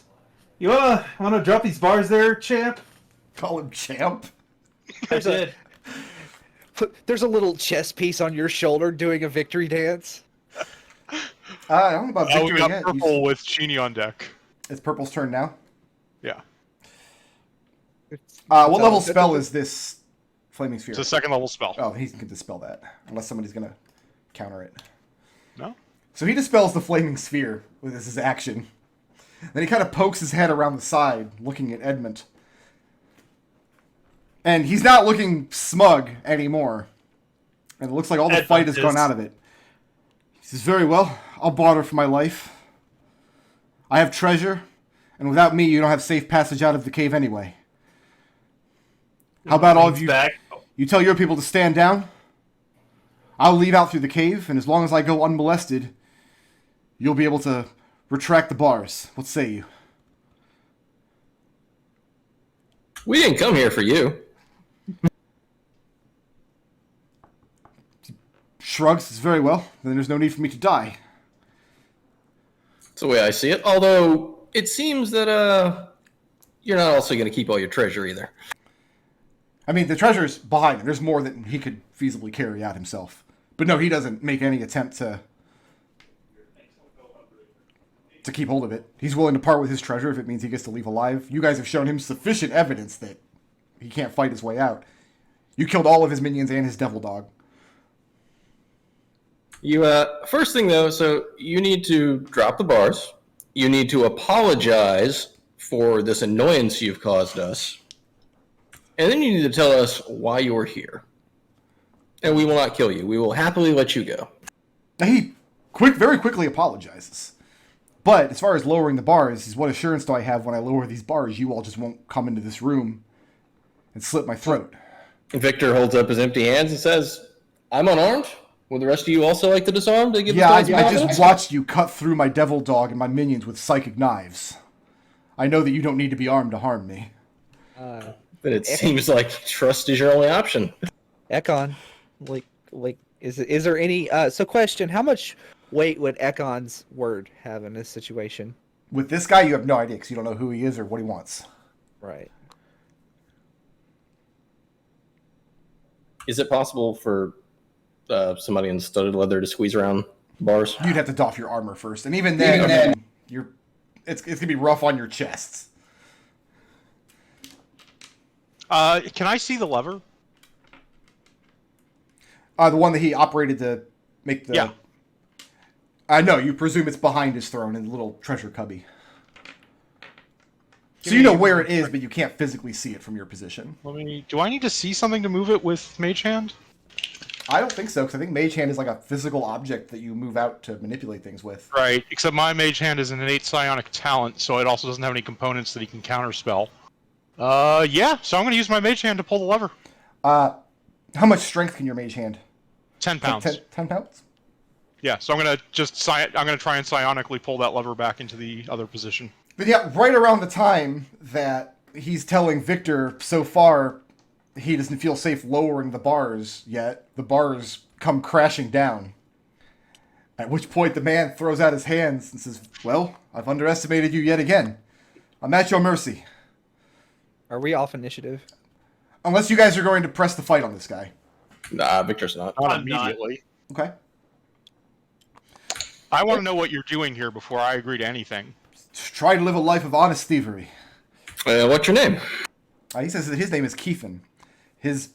[SPEAKER 5] "You wanna drop these bars there, champ?"
[SPEAKER 2] Call him champ.
[SPEAKER 5] I did.
[SPEAKER 4] there's a little chess piece on your shoulder doing a victory dance.
[SPEAKER 2] I don't know about
[SPEAKER 3] We
[SPEAKER 2] victory
[SPEAKER 3] got
[SPEAKER 2] yet.
[SPEAKER 3] purple with Genie on deck.
[SPEAKER 2] It's Purple's turn now.
[SPEAKER 3] Yeah.
[SPEAKER 2] What level spell is this Flaming Sphere?
[SPEAKER 3] It's a second level spell.
[SPEAKER 2] Oh, he can dispel that. Unless somebody's going to counter it.
[SPEAKER 3] No?
[SPEAKER 2] So he dispels the Flaming Sphere with his action. Then he kind of pokes his head around the side, looking at Edmont. And he's not looking smug anymore. And it looks like all the fight has gone out of it. He says, "Very well, I'll barter for my life. I have treasure, and without me you don't have safe passage out of the cave anyway. How about all of you?
[SPEAKER 5] Back.
[SPEAKER 2] You tell your people to stand down. I'll lead out through the cave, and as long as I go unmolested, you'll be able to retract the bars. What say you?"
[SPEAKER 6] We didn't come here for you.
[SPEAKER 2] Shrugs, says, "Very well, then there's no need for me to die."
[SPEAKER 6] That's the way I see it. Although, it seems that, you're not also going to keep all your treasure either.
[SPEAKER 2] I mean, the treasure's behind him. There's more that he could feasibly carry out himself. But no, he doesn't make any attempt to keep hold of it. He's willing to part with his treasure if it means he gets to leave alive. You guys have shown him sufficient evidence that he can't fight his way out. You killed all of his minions and his devil dog.
[SPEAKER 6] You, first thing though, so you need to drop the bars. You need to apologize for this annoyance you've caused us. And then you need to tell us why you're here. And we will not kill you. We will happily let you go.
[SPEAKER 2] Now, he very quickly apologizes. But as far as lowering the bars, is what assurance do I have when I lower these bars you all just won't come into this room and slit my throat?
[SPEAKER 6] Victor holds up his empty hands and says, I'm unarmed. Would the rest of you also like to disarm to give
[SPEAKER 2] Yeah, I
[SPEAKER 6] the guns
[SPEAKER 2] just watched you cut through my devil dog and my minions with psychic knives. I know that you don't need to be armed to harm me.
[SPEAKER 6] But it seems like trust is your only option.
[SPEAKER 4] Ekon, is there any? So, question: how much weight would Ekon's word have in this situation?
[SPEAKER 2] With this guy, you have no idea because you don't know who he is or what he wants.
[SPEAKER 4] Right.
[SPEAKER 6] Is it possible for somebody in studded leather to squeeze around bars?
[SPEAKER 2] You'd have to doff your armor first, and even then, it's gonna be rough on your chests.
[SPEAKER 3] Can I see the lever?
[SPEAKER 2] The one that he operated to make the.
[SPEAKER 3] Yeah.
[SPEAKER 2] No, you presume it's behind his throne in the little treasure cubby. So you know where it is, but you can't physically see it from your position.
[SPEAKER 3] Do I need to see something to move it with Mage Hand?
[SPEAKER 2] I don't think so, because I think Mage Hand is like a physical object that you move out to manipulate things with.
[SPEAKER 3] Right, except my Mage Hand is an innate psionic talent, so it also doesn't have any components that he can counterspell. Yeah, so I'm going to use my Mage Hand to pull the lever.
[SPEAKER 2] How much strength can your Mage Hand?
[SPEAKER 3] 10 pounds.
[SPEAKER 2] 10 pounds?
[SPEAKER 3] Yeah, so I'm going to try and psionically pull that lever back into the other position.
[SPEAKER 2] But yeah, right around the time that he's telling Victor so far he doesn't feel safe lowering the bars yet, the bars come crashing down. At which point the man throws out his hands and says, well, I've underestimated you yet again. I'm at your mercy.
[SPEAKER 4] Are we off initiative?
[SPEAKER 2] Unless you guys are going to press the fight on this guy.
[SPEAKER 6] Nah, Victor's not.
[SPEAKER 3] Not
[SPEAKER 5] I'm not.
[SPEAKER 3] immediately.
[SPEAKER 2] Okay.
[SPEAKER 3] I want to know what you're doing here before I agree to anything.
[SPEAKER 2] Try to live a life of honest thievery.
[SPEAKER 6] What's your name?
[SPEAKER 2] He says that his name is Keithan. His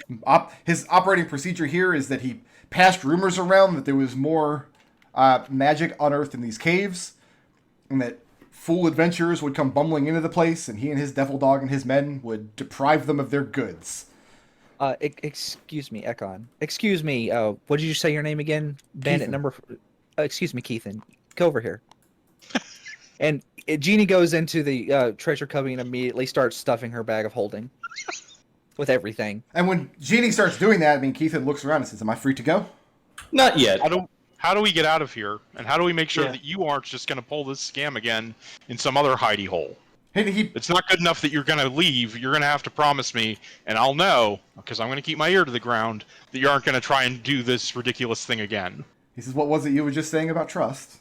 [SPEAKER 2] operating procedure here is that he passed rumors around that there was more magic unearthed in these caves, and that fool adventurers would come bumbling into the place, and he and his devil dog and his men would deprive them of their goods.
[SPEAKER 4] Excuse me, Ekon. Excuse me. What did you say your name again? Bandit
[SPEAKER 2] Keithan.
[SPEAKER 4] number. Excuse me, Keithan. Go over here. And Jeannie goes into the treasure cubby and immediately starts stuffing her bag of holding with everything.
[SPEAKER 2] And when Jeannie starts doing that, Keithan looks around and says, am I free to go?
[SPEAKER 6] Not yet.
[SPEAKER 3] How do we get out of here? And how do we make sure
[SPEAKER 5] Yeah.
[SPEAKER 3] that you aren't just going to pull this scam again in some other hidey hole?
[SPEAKER 2] He
[SPEAKER 3] It's not good enough that you're going to leave. You're going to have to promise me, and I'll know, because I'm going to keep my ear to the ground, that you aren't going to try and do this ridiculous thing again.
[SPEAKER 2] says, what was it you were just saying about trust?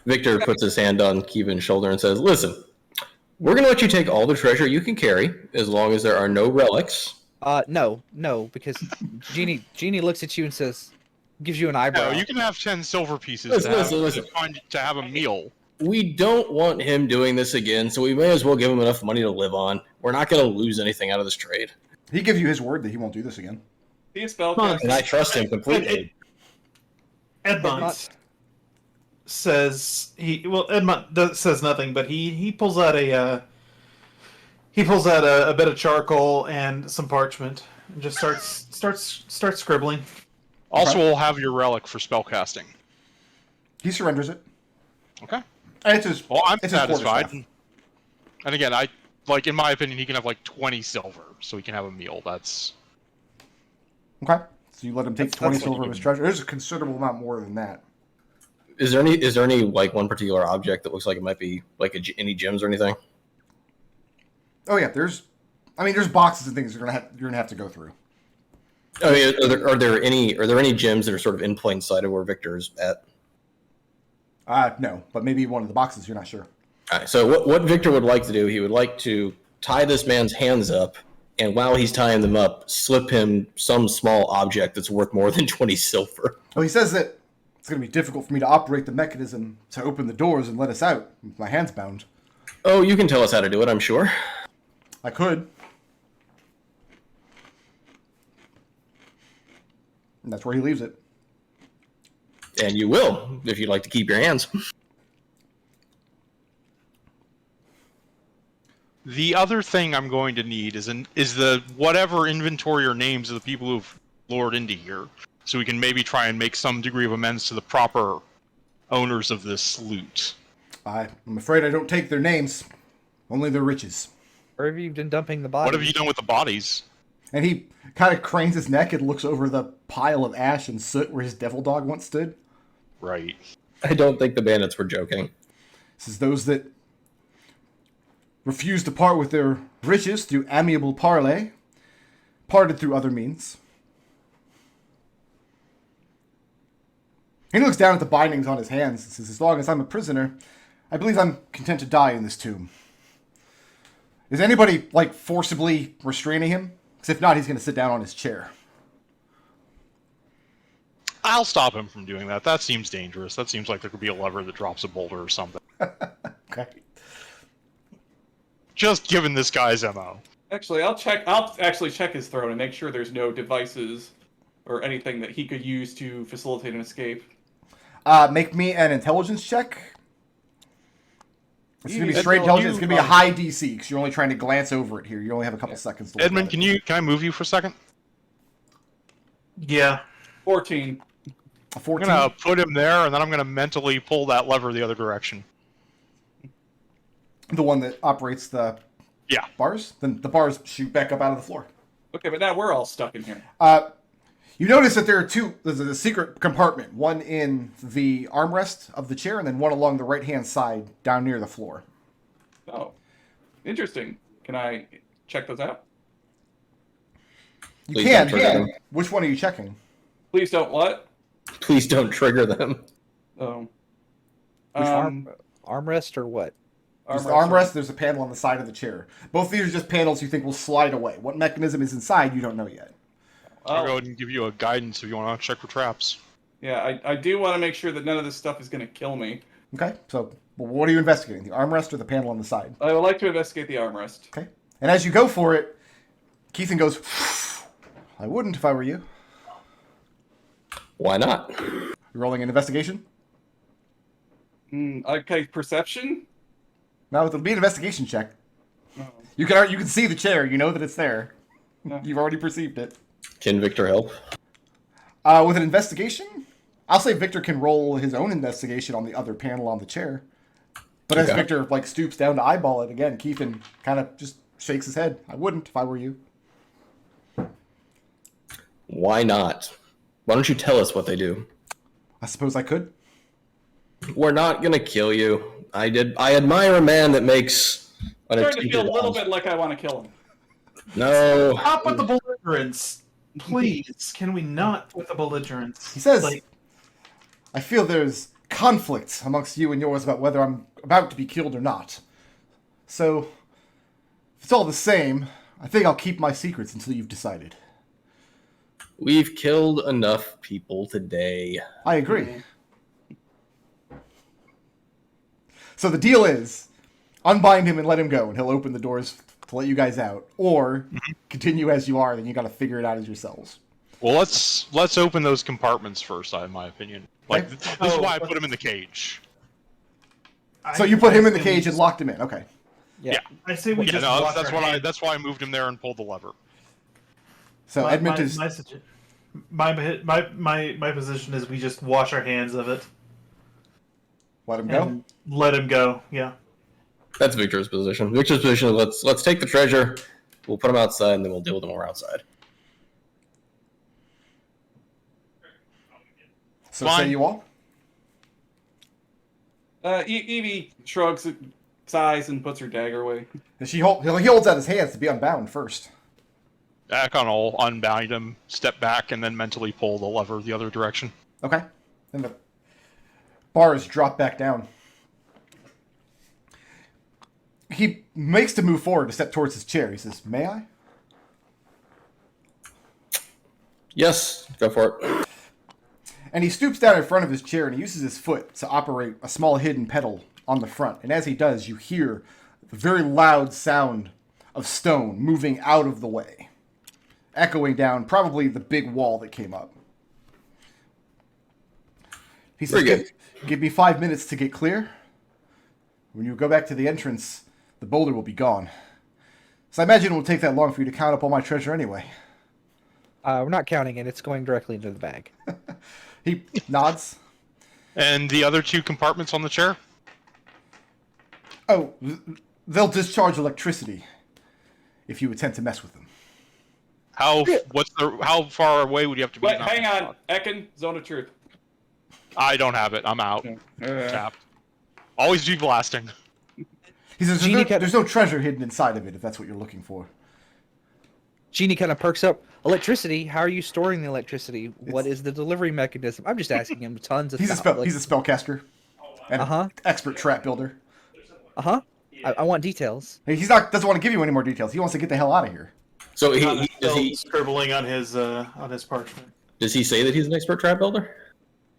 [SPEAKER 6] Victor puts his hand on Keevan's shoulder and says, listen, we're going to let you take all the treasure you can carry, as long as there are no relics.
[SPEAKER 4] No, because Jeannie looks at you and says, gives you an eyebrow.
[SPEAKER 3] No, you can have 10 silver pieces
[SPEAKER 6] Listen.
[SPEAKER 3] to have a meal.
[SPEAKER 6] We don't want him doing this again, so we may as well give him enough money to live on. We're not going to lose anything out of this trade.
[SPEAKER 2] He gives you his word that he won't do this again.
[SPEAKER 1] Be a spellcaster.
[SPEAKER 6] And I trust him completely.
[SPEAKER 5] Edmont says Edmont says nothing, but he pulls out a bit of charcoal and some parchment and just starts scribbling.
[SPEAKER 3] Also, we'll have your relic for spellcasting.
[SPEAKER 2] He surrenders it.
[SPEAKER 3] Okay.
[SPEAKER 2] And it's
[SPEAKER 3] Well, I'm
[SPEAKER 2] it's his
[SPEAKER 3] satisfied.
[SPEAKER 2] quarterstaff.
[SPEAKER 3] And again, in my opinion, he can have like 20 silver, so he can have a meal. That's
[SPEAKER 2] Okay. So you let him take
[SPEAKER 4] That's
[SPEAKER 2] 20
[SPEAKER 4] what
[SPEAKER 2] silver
[SPEAKER 4] you
[SPEAKER 2] of his
[SPEAKER 4] can-
[SPEAKER 2] treasure. There's a considerable amount more than that.
[SPEAKER 6] Is there any like one particular object that looks like it might be like any gems or anything?
[SPEAKER 2] Oh yeah, there's boxes and things you're gonna have to go through.
[SPEAKER 6] I mean, are there any gems that are sort of in plain sight of where Victor's at?
[SPEAKER 2] No, but maybe one of the boxes. You're not sure.
[SPEAKER 6] All right, so what Victor would like to do, he would like to tie this man's hands up, and while he's tying them up, slip him some small object that's worth more than 20 silver.
[SPEAKER 2] Oh, he says that it's gonna be difficult for me to operate the mechanism to open the doors and let us out with my hands bound.
[SPEAKER 6] Oh, you can tell us how to do it, I'm sure.
[SPEAKER 2] I could. And that's where he leaves it.
[SPEAKER 6] And you will, if you'd like to keep your hands.
[SPEAKER 3] the other thing I'm going to need is the whatever inventory or names of the people who've lured into here. so we can maybe try and make some degree of amends to the proper owners of this loot.
[SPEAKER 2] I'm afraid I don't take their names, only their riches.
[SPEAKER 4] Where have you been dumping the bodies?
[SPEAKER 3] What have you done with the bodies?
[SPEAKER 2] And he kind of cranes his neck and looks over the pile of ash and soot where his devil dog once stood.
[SPEAKER 3] Right.
[SPEAKER 6] I don't think the bandits were joking.
[SPEAKER 2] This is those that refuse to part with their riches through amiable parley, parted through other means. He looks down at the bindings on his hands and says, as long as I'm a prisoner, I believe I'm content to die in this tomb. Is anybody, like, forcibly restraining him? Because if not, he's going to sit down on his chair.
[SPEAKER 3] I'll stop him from doing that. That seems dangerous. That seems like there could be a lever that drops a boulder or something.
[SPEAKER 2] Okay.
[SPEAKER 3] Just given this guy's MO.
[SPEAKER 1] Actually, I'll actually check his throne and make sure there's no devices or anything that he could use to facilitate an escape.
[SPEAKER 2] Make me an intelligence check. It's going to be
[SPEAKER 1] Edmund,
[SPEAKER 2] straight intelligence. It's going to be a
[SPEAKER 1] you-
[SPEAKER 2] high DC because you're only trying to glance over it here. You only have a couple seconds to look
[SPEAKER 3] Edmund,
[SPEAKER 2] at it.
[SPEAKER 3] can I move you for a second?
[SPEAKER 5] Yeah.
[SPEAKER 1] 14.
[SPEAKER 2] A
[SPEAKER 3] I'm
[SPEAKER 2] 14.
[SPEAKER 3] gonna put him there, and then I'm gonna mentally pull that lever the other direction.
[SPEAKER 2] The one that operates the
[SPEAKER 3] Yeah.
[SPEAKER 2] bars? Then the bars shoot back up out of the floor.
[SPEAKER 1] Okay, but now we're all stuck in here.
[SPEAKER 2] You notice that there are two. There's a secret compartment. One in the armrest of the chair, and then one along the right-hand side down near the floor.
[SPEAKER 1] Oh, interesting. Can I check those out?
[SPEAKER 2] You
[SPEAKER 6] Please
[SPEAKER 2] can.
[SPEAKER 6] don't trigger them.
[SPEAKER 2] Which one are you checking?
[SPEAKER 1] Please don't what?
[SPEAKER 6] Please don't trigger them.
[SPEAKER 1] Oh.
[SPEAKER 4] Which armrest or what?
[SPEAKER 2] There's the armrest. There's a panel on the side of the chair. Both of these are just panels you think will slide away. What mechanism is inside, you don't know yet.
[SPEAKER 3] I'll go
[SPEAKER 1] Oh,
[SPEAKER 3] ahead and give you a guidance if you want to check for traps.
[SPEAKER 1] yeah, I do want to make sure that none of this stuff is going to kill me.
[SPEAKER 2] Okay. So, well, what are you investigating? The armrest or the panel on the side?
[SPEAKER 1] I would like to investigate the armrest.
[SPEAKER 2] Okay. And as you go for it, Keithan goes, I wouldn't if I were you.
[SPEAKER 6] Why not?
[SPEAKER 2] You're rolling an investigation?
[SPEAKER 1] Okay, perception?
[SPEAKER 2] No, it'll be an investigation check.
[SPEAKER 1] No.
[SPEAKER 2] You can see the chair. You know that it's there.
[SPEAKER 1] No.
[SPEAKER 2] You've already perceived it.
[SPEAKER 6] Can Victor help?
[SPEAKER 2] With an investigation, I'll say Victor can roll his own investigation on the other panel on the chair. But as
[SPEAKER 6] Okay.
[SPEAKER 2] Victor stoops down to eyeball it again, Keithan kind of just shakes his head. I wouldn't if I were you.
[SPEAKER 6] Why not? Why don't you tell us what they do?
[SPEAKER 2] I suppose I could.
[SPEAKER 6] We're not gonna kill you. I admire a man that makes an
[SPEAKER 1] I'm starting to
[SPEAKER 6] attempted
[SPEAKER 1] feel a little
[SPEAKER 6] honest-
[SPEAKER 1] bit like I want to kill him.
[SPEAKER 6] No.
[SPEAKER 5] Stop with the belligerence. Please, can we not with the belligerence?
[SPEAKER 2] He says,
[SPEAKER 5] Like,
[SPEAKER 2] I feel there's conflict amongst you and yours about whether I'm about to be killed or not. So, if it's all the same, I think I'll keep my secrets until you've decided.
[SPEAKER 6] We've killed enough people today.
[SPEAKER 2] I agree. So the deal is, unbind him and let him go, and he'll open the doors to let you guys out. Or continue as you are, then you got to figure it out as yourselves.
[SPEAKER 3] Well, let's open those compartments first, in my opinion. Like
[SPEAKER 2] Okay.
[SPEAKER 3] this is why I put him in the cage.
[SPEAKER 2] So you put him in the cage and locked him in. Okay.
[SPEAKER 3] Yeah.
[SPEAKER 5] I say we
[SPEAKER 3] Yeah,
[SPEAKER 5] just
[SPEAKER 3] no,
[SPEAKER 5] wash
[SPEAKER 3] that's
[SPEAKER 5] our
[SPEAKER 3] what
[SPEAKER 5] hands.
[SPEAKER 3] that's why I moved him there and pulled the lever.
[SPEAKER 2] So Edmont is.
[SPEAKER 5] My position is we just wash our hands of it
[SPEAKER 2] Let him go.
[SPEAKER 5] and let him go. Yeah.
[SPEAKER 6] That's Victor's position. Victor's position is let's take the treasure, we'll put them outside, and then we'll deal with them when we're outside.
[SPEAKER 2] So
[SPEAKER 3] Fine.
[SPEAKER 2] say you all.
[SPEAKER 1] Evie shrugs sighs and puts her dagger away.
[SPEAKER 2] And he holds out his hands to be unbound first.
[SPEAKER 3] Ekon will unbind him, step back, and then mentally pull the lever the other direction.
[SPEAKER 2] Okay. And the bars drop back down. He makes to move forward to step towards his chair. He says, "May I?"
[SPEAKER 6] Yes, go for it.
[SPEAKER 2] And he stoops down in front of his chair and he uses his foot to operate a small hidden pedal on the front. And as he does, you hear the very loud sound of stone moving out of the way, echoing down probably the big wall that came up. He says,
[SPEAKER 6] Very good.
[SPEAKER 2] give me 5 minutes to get clear. When you go back to the entrance, the boulder will be gone. So I imagine it will take that long for you to count up all my treasure anyway.
[SPEAKER 4] We're not counting it. It's going directly into the bag.
[SPEAKER 2] He nods.
[SPEAKER 3] And the other 2 compartments on the chair?
[SPEAKER 2] Oh, they'll discharge electricity if you attempt to mess with them.
[SPEAKER 3] How far away would you have to be?
[SPEAKER 1] Wait, hang on. Ekon, Zone of Truth.
[SPEAKER 3] I don't have it. I'm out. Tapped. Always G-blasting.
[SPEAKER 2] He says
[SPEAKER 4] Genie
[SPEAKER 2] there's no treasure hidden inside of it if that's what you're looking for.
[SPEAKER 4] Genie kind of perks up. Electricity? How are you storing the electricity? What is the delivery mechanism? I'm just asking him tons of
[SPEAKER 2] He's a
[SPEAKER 4] stuff.
[SPEAKER 2] he's a spellcaster and expert trap builder.
[SPEAKER 4] I want details.
[SPEAKER 2] He doesn't want to give you any more details. He wants to get the hell out of here.
[SPEAKER 6] So
[SPEAKER 5] Does he scribbling on his parchment?
[SPEAKER 6] does he say that he's an expert trap builder?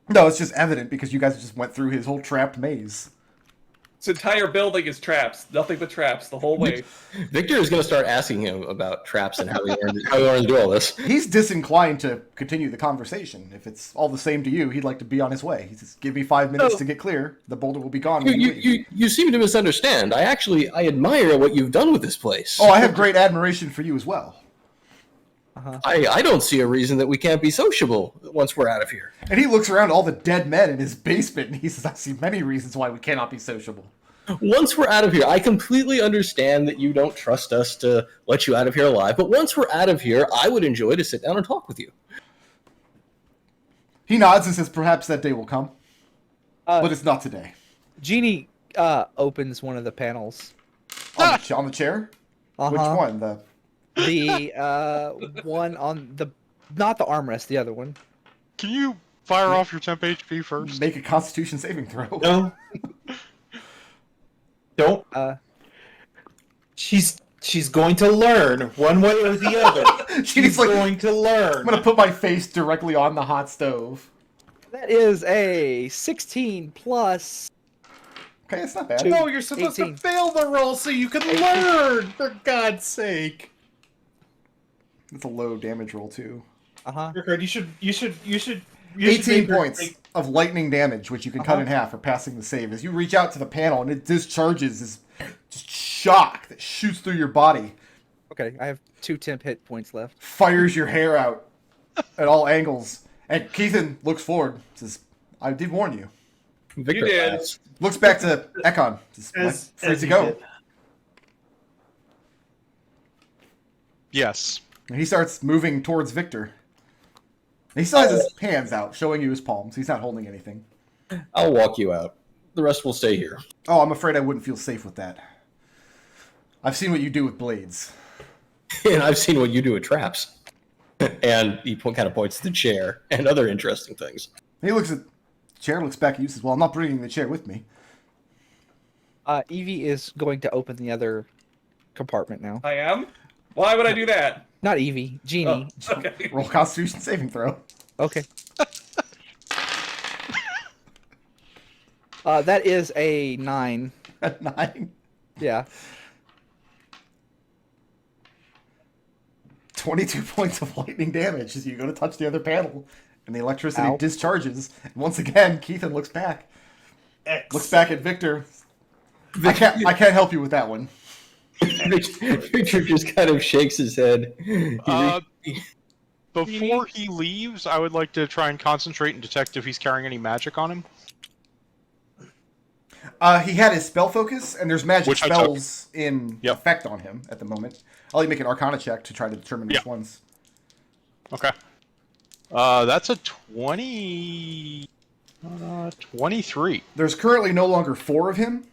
[SPEAKER 2] No, it's just evident because you guys just went through his whole trapped maze.
[SPEAKER 1] This entire building is traps. Nothing but traps the whole way.
[SPEAKER 6] Victor is going to start asking him about traps and how he learned to do all this.
[SPEAKER 2] He's disinclined to continue the conversation. If it's all the same to you, he'd like to be on his way. He says, "Give me 5 minutes to get clear. The boulder will be gone when you leave."
[SPEAKER 6] You seem to misunderstand. I admire what you've done with this place.
[SPEAKER 2] Oh, I have great admiration for you as well.
[SPEAKER 6] I don't see a reason that we can't be sociable once we're out of here.
[SPEAKER 2] And he looks around all the dead men in his basement, and he says, "I see many reasons why we cannot be sociable."
[SPEAKER 6] Once we're out of here, I completely understand that you don't trust us to let you out of here alive, but once we're out of here, I would enjoy to sit down and talk with you.
[SPEAKER 2] He nods and says, "Perhaps that day will come, but it's not today."
[SPEAKER 4] Genie opens one of the panels.
[SPEAKER 2] On the chair? Which one?
[SPEAKER 4] The one on the... Not the armrest, the other one.
[SPEAKER 3] Can you fire off your temp HP first?
[SPEAKER 2] Make a Constitution saving throw.
[SPEAKER 5] No. Don't. She's going to learn one way or the other. She's
[SPEAKER 2] like,
[SPEAKER 5] going to learn.
[SPEAKER 2] I'm gonna put my face directly on the hot stove.
[SPEAKER 4] That is a 16 plus...
[SPEAKER 2] Okay, it's not bad.
[SPEAKER 4] Two.
[SPEAKER 5] No, you're supposed
[SPEAKER 4] 18.
[SPEAKER 5] to fail the roll so you can learn. For God's sake.
[SPEAKER 2] It's a low damage roll too.
[SPEAKER 5] Rickard, you should
[SPEAKER 2] 18 points of lightning damage, which you can cut in half for passing the save. As you reach out to the panel and it discharges this just shock that shoots through your body,
[SPEAKER 4] Okay, I have 2 temp hit points left.
[SPEAKER 2] fires your hair out at all angles. And Keithan looks forward, says, "I did warn you."
[SPEAKER 6] Victor
[SPEAKER 1] You did.
[SPEAKER 6] laughs.
[SPEAKER 2] Looks back to Ekon. Says, "Free to
[SPEAKER 5] you
[SPEAKER 2] go."
[SPEAKER 5] did.
[SPEAKER 3] Yes.
[SPEAKER 2] And he starts moving towards Victor. He still has his hands out, showing you his palms. He's not holding anything.
[SPEAKER 6] I'll walk you out. The rest will stay here.
[SPEAKER 2] Oh, I'm afraid I wouldn't feel safe with that. I've seen what you do with blades.
[SPEAKER 6] And I've seen what you do with traps. And he kind of points to the chair and other interesting things.
[SPEAKER 2] He looks at the chair, looks back at you, says, "Well, I'm not bringing the chair with me."
[SPEAKER 4] Evie is going to open the other compartment now.
[SPEAKER 1] I am? Why would I do that?
[SPEAKER 4] Not Evie, Genie.
[SPEAKER 1] Oh, okay.
[SPEAKER 2] Roll Constitution saving throw.
[SPEAKER 4] Okay. That is a 9.
[SPEAKER 2] At 9.
[SPEAKER 4] Yeah.
[SPEAKER 2] 22 points of lightning damage as you go to touch the other panel. And the electricity
[SPEAKER 4] Ow.
[SPEAKER 2] discharges. And once again, Keithan looks back.
[SPEAKER 5] X.
[SPEAKER 2] Looks back at Victor. I can't help you with that one.
[SPEAKER 6] Victor just kind of shakes his head.
[SPEAKER 3] Before he leaves, I would like to try and concentrate and detect if he's carrying any magic on him.
[SPEAKER 2] He had his spell focus, and there's magic
[SPEAKER 3] Which I took.
[SPEAKER 2] spells in
[SPEAKER 3] Yep.
[SPEAKER 2] effect on him at the moment. I'll make an Arcana check to try to determine which
[SPEAKER 3] Yeah.
[SPEAKER 2] ones.
[SPEAKER 3] Okay. That's a 23.
[SPEAKER 2] There's currently no longer 4 of him,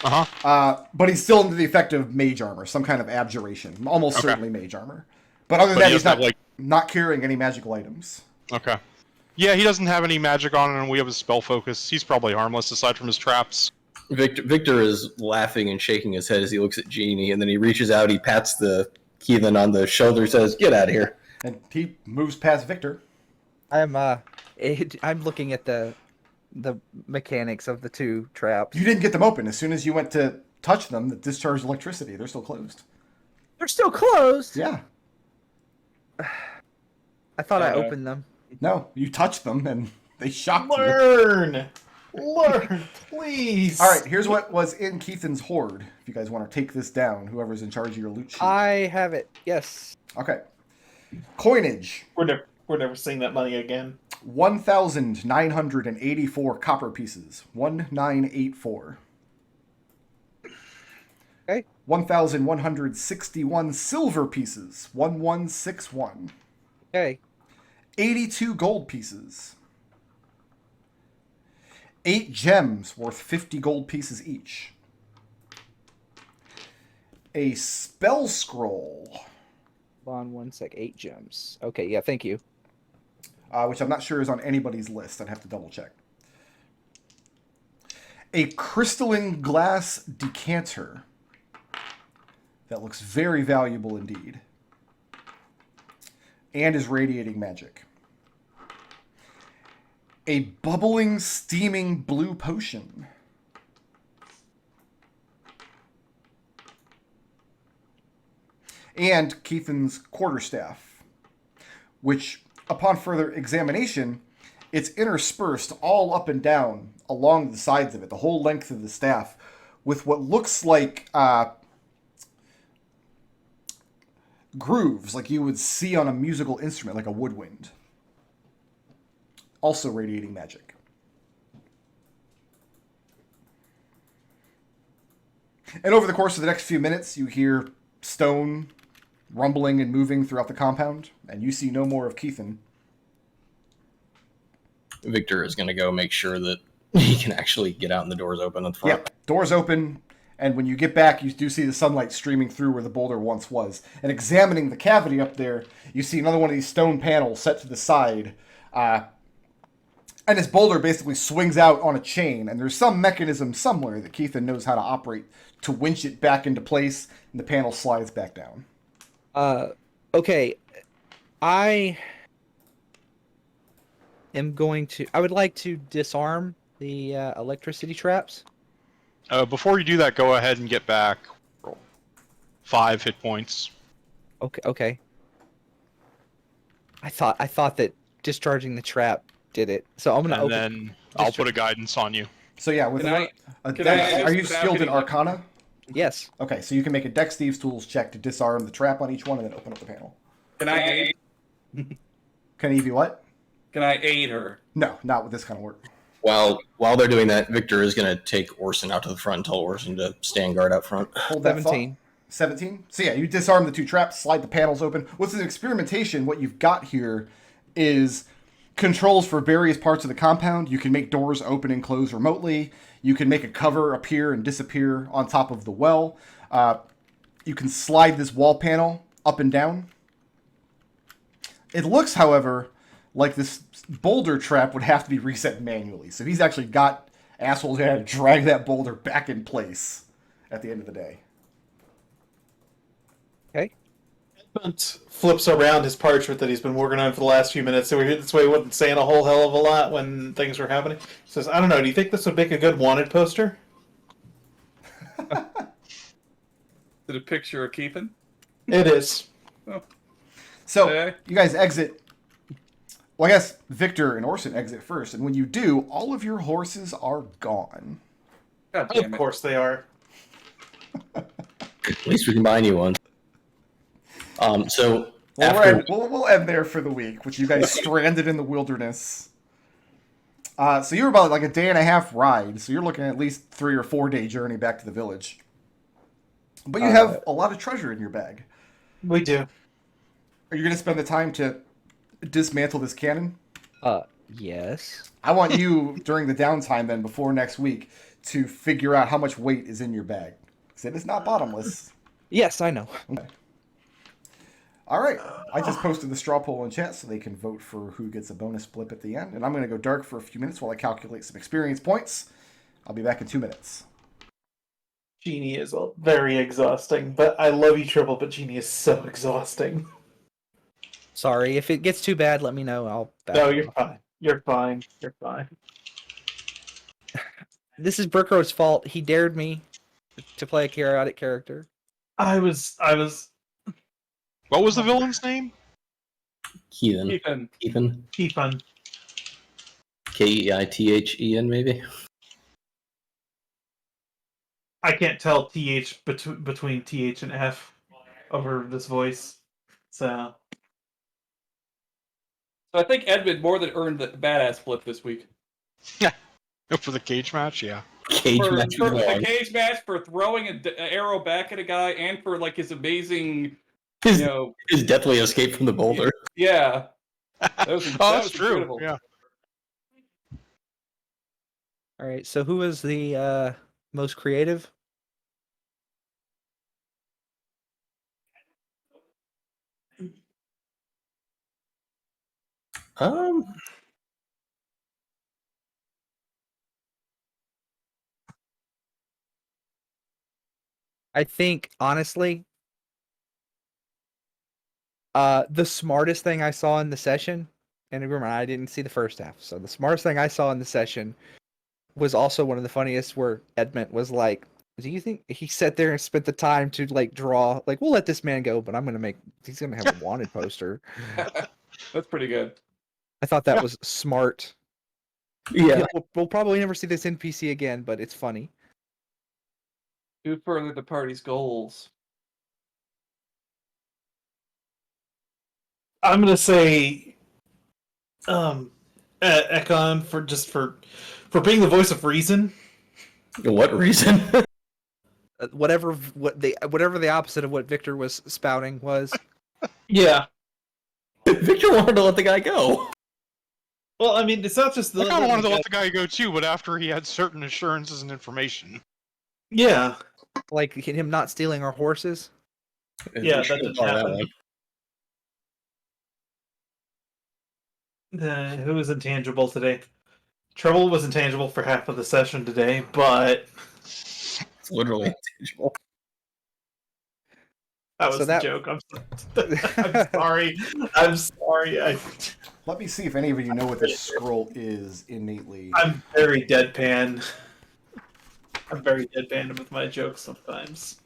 [SPEAKER 3] Uh-huh.
[SPEAKER 2] but he's still into the effect of mage armor, some kind of abjuration. Almost
[SPEAKER 3] Okay.
[SPEAKER 2] certainly mage armor. But other than
[SPEAKER 3] But
[SPEAKER 2] that,
[SPEAKER 3] he
[SPEAKER 2] he's
[SPEAKER 3] doesn't
[SPEAKER 2] not,
[SPEAKER 3] have,
[SPEAKER 2] not carrying any magical items.
[SPEAKER 3] Okay. Yeah, he doesn't have any magic on him, and we have his spell focus. He's probably harmless aside from his traps.
[SPEAKER 6] Victor is laughing and shaking his head as he looks at Genie, and then he reaches out, he pats the heathen on the shoulder, says, "Get out of here."
[SPEAKER 2] And he moves past Victor.
[SPEAKER 4] I'm looking at the mechanics of the 2 traps.
[SPEAKER 2] You didn't get them open. As soon as you went to touch them, that discharged electricity. They're still closed.
[SPEAKER 4] They're still closed.
[SPEAKER 2] Yeah.
[SPEAKER 4] I thought I opened them.
[SPEAKER 2] No, you touched them, and they shocked you.
[SPEAKER 5] Learn, please.
[SPEAKER 2] All right, here's what was in Keithan's hoard. If you guys want to take this down, whoever's in charge of your loot sheet.
[SPEAKER 4] I have it. Yes.
[SPEAKER 2] Okay. Coinage.
[SPEAKER 5] We're never seeing that money again.
[SPEAKER 2] 1,984 copper pieces. 1984.
[SPEAKER 4] Okay.
[SPEAKER 2] 1,161 silver pieces. 1161.
[SPEAKER 4] Okay.
[SPEAKER 2] 82 gold pieces. 8 gems worth 50 gold pieces each. A spell scroll.
[SPEAKER 4] Hold on 1 sec. 8 gems. Okay, yeah, thank you.
[SPEAKER 2] Which I'm not sure is on anybody's list. I'd have to double check. A crystalline glass decanter. That looks very valuable indeed. And is radiating magic. A bubbling, steaming blue potion. And Keithan's quarterstaff, which, upon further examination, it's interspersed all up and down along the sides of it, the whole length of the staff, with what looks like grooves, like you would see on a musical instrument, like a woodwind. Also radiating magic. And over the course of the next few minutes, you hear stone rumbling and moving throughout the compound, and you see no more of Keithan.
[SPEAKER 6] Victor is going to go make sure that he can actually get out and the doors open at the front.
[SPEAKER 2] Yep, doors open, and when you get back, you do see the sunlight streaming through where the boulder once was. And examining the cavity up there, you see another one of these stone panels set to the side. And this boulder basically swings out on a chain, and there's some mechanism somewhere that Keithan knows how to operate to winch it back into place, and the panel slides back down.
[SPEAKER 4] Okay. I would like to disarm the electricity traps.
[SPEAKER 3] Before you do that, go ahead and get back 5 hit points.
[SPEAKER 4] Okay. I thought that discharging the trap did it. So I'm gonna
[SPEAKER 3] And
[SPEAKER 4] open.
[SPEAKER 3] then I'll put a guidance on you.
[SPEAKER 2] So yeah, with
[SPEAKER 1] Can I
[SPEAKER 2] are you
[SPEAKER 1] without
[SPEAKER 2] skilled in
[SPEAKER 1] getting-
[SPEAKER 2] Arcana?
[SPEAKER 4] Yes.
[SPEAKER 2] Okay, so you can make a Dex Thieves Tools check to disarm the trap on each one and then open up the panel.
[SPEAKER 1] Can I aid?
[SPEAKER 2] Can Evie what?
[SPEAKER 1] Can I aid her?
[SPEAKER 2] No, not with this kind of work.
[SPEAKER 6] While they're doing that, Victor is going to take Orson out to the front and tell Orson to stand guard out front.
[SPEAKER 2] Hold that
[SPEAKER 4] 17.
[SPEAKER 2] 17? So yeah, you disarm the 2 traps, slide the panels open. What's an experimentation, what you've got here is controls for various parts of the compound. You can make doors open and close remotely. You can make a cover appear and disappear on top of the well. You can slide this wall panel up and down. It looks, however, like this boulder trap would have to be reset manually. So he's actually got assholes who had to drag that boulder back in place at the end of the day.
[SPEAKER 4] Okay.
[SPEAKER 5] Edmont flips around his parchment that he's been working on for the last few minutes, so this way he wasn't saying a whole hell of a lot when things were happening. He says, I don't know, do you think this would make a good wanted poster?
[SPEAKER 1] Is it a picture of Keithan?
[SPEAKER 5] It is.
[SPEAKER 2] So
[SPEAKER 1] Okay.
[SPEAKER 2] you guys exit. Well, I guess Victor and Orson exit first, and when you do, all of your horses are gone.
[SPEAKER 1] God damn
[SPEAKER 5] Of
[SPEAKER 1] it.
[SPEAKER 5] course they are.
[SPEAKER 6] At least we can buy new ones. So
[SPEAKER 2] Well,
[SPEAKER 6] after
[SPEAKER 2] we'll end there for the week, with you guys stranded in the wilderness. So you're about like a day and a half ride, so you're looking at least 3 or 4 day journey back to the village. But you have a lot of treasure in your bag.
[SPEAKER 5] We do.
[SPEAKER 2] Are you going to spend the time to dismantle this cannon?
[SPEAKER 4] Yes.
[SPEAKER 2] I want you, during the downtime then, before next week, to figure out how much weight is in your bag. Because it is not bottomless.
[SPEAKER 4] Yes, I know.
[SPEAKER 2] Okay. All right. I just posted the straw poll in chat so they can vote for who gets a bonus blip at the end. And I'm going to go dark for a few minutes while I calculate some experience points. I'll be back in 2 minutes.
[SPEAKER 5] Genie is very exhausting, but I love you, Treble, but Genie is so exhausting.
[SPEAKER 4] Sorry, if it gets too bad, let me know. I'll.
[SPEAKER 5] No, you're fine. You're fine. You're fine.
[SPEAKER 4] This is Brookrow's fault. He dared me to play a chaotic character.
[SPEAKER 5] I was.
[SPEAKER 3] What was the villain's name?
[SPEAKER 6] Keithan.
[SPEAKER 1] Keithan.
[SPEAKER 5] Keithan.
[SPEAKER 6] Keithen, maybe?
[SPEAKER 5] I can't tell TH between TH and F over this voice. So
[SPEAKER 1] So I think Edmund more than earned the badass flip this week.
[SPEAKER 3] For the cage match, yeah.
[SPEAKER 6] Cage
[SPEAKER 1] For
[SPEAKER 6] match
[SPEAKER 1] the
[SPEAKER 6] dog.
[SPEAKER 1] cage match, for throwing an arrow back at a guy, and for like his amazing,
[SPEAKER 6] His,
[SPEAKER 1] you know,
[SPEAKER 6] his deathly escape from the boulder.
[SPEAKER 1] yeah. That was,
[SPEAKER 3] Oh,
[SPEAKER 1] that
[SPEAKER 3] that's
[SPEAKER 1] was
[SPEAKER 3] true.
[SPEAKER 1] incredible.
[SPEAKER 3] Yeah.
[SPEAKER 4] All right. So who is the most creative?
[SPEAKER 6] Um,
[SPEAKER 4] I think honestly, the smartest thing I saw in the session, and remember I didn't see the first half, so the smartest thing I saw in the session was also one of the funniest, where Edmont was like, "Do you think," he sat there and spent the time to like draw, like, "We'll let this man go, but he's gonna have a wanted poster."
[SPEAKER 1] That's pretty good.
[SPEAKER 4] I thought that was smart.
[SPEAKER 6] yeah.
[SPEAKER 4] We'll probably never see this NPC again, but it's funny.
[SPEAKER 1] To further the party's goals.
[SPEAKER 5] I'm gonna say, Ekon for being the voice of reason.
[SPEAKER 6] What reason?
[SPEAKER 4] Whatever the opposite of what Victor was spouting was.
[SPEAKER 5] Yeah.
[SPEAKER 6] Victor wanted to let the guy go.
[SPEAKER 5] Well, I mean, it's not just the.
[SPEAKER 3] I kind of wanted to let the guy go too, but after he had certain assurances and information.
[SPEAKER 5] Yeah.
[SPEAKER 4] Like him not stealing our horses.
[SPEAKER 5] Yeah,
[SPEAKER 6] We should
[SPEAKER 5] that
[SPEAKER 6] have
[SPEAKER 5] didn't
[SPEAKER 6] thought of
[SPEAKER 5] happen. Who was intangible today? Treble was intangible for half of the session today, but
[SPEAKER 6] It's literally intangible.
[SPEAKER 5] that was the joke. I'm sorry. I'm sorry.
[SPEAKER 2] Let me see if any of you know what this scroll is innately.
[SPEAKER 5] I'm very deadpan. I'm very deadpan with my jokes sometimes.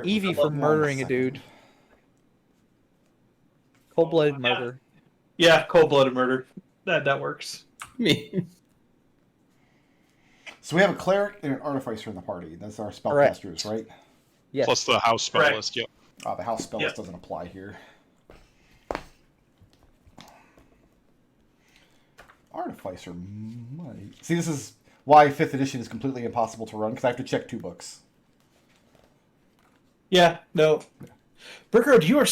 [SPEAKER 4] Evie for murdering a dude. Cold-blooded murder.
[SPEAKER 5] Yeah, cold-blooded murder. That works.
[SPEAKER 6] Me.
[SPEAKER 2] So we have a cleric and an artificer in the party. That's our spellcasters, right?
[SPEAKER 4] Yes.
[SPEAKER 3] Plus the house spell
[SPEAKER 5] Correct.
[SPEAKER 3] list, yep.
[SPEAKER 2] The house spell
[SPEAKER 5] Yeah.
[SPEAKER 2] list doesn't apply here. Artificer might. See, this is why 5th edition is completely impossible to run, because I have to check 2 books.
[SPEAKER 5] Yeah, no. Burkhard, you are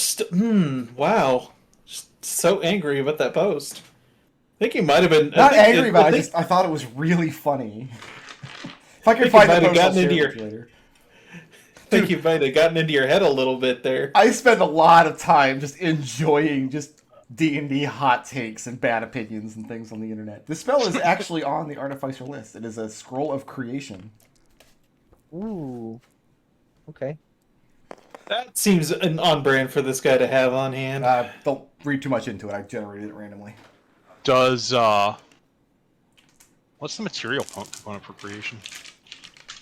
[SPEAKER 5] wow. Just so angry about that post. I think you might have been...
[SPEAKER 2] Not angry about it, I thought it was really funny. If I can find the post, I'll share it with you later.
[SPEAKER 5] I think you might have gotten into your head a little bit there.
[SPEAKER 2] I spend a lot of time just enjoying just D&D hot takes and bad opinions and things on the internet. This spell is actually on the Artificer list. It is a Scroll of Creation.
[SPEAKER 4] Ooh. Okay.
[SPEAKER 5] That seems an on brand for this guy to have on hand.
[SPEAKER 2] Don't read too much into it. I generated it randomly.
[SPEAKER 3] Does what's the material component for creation?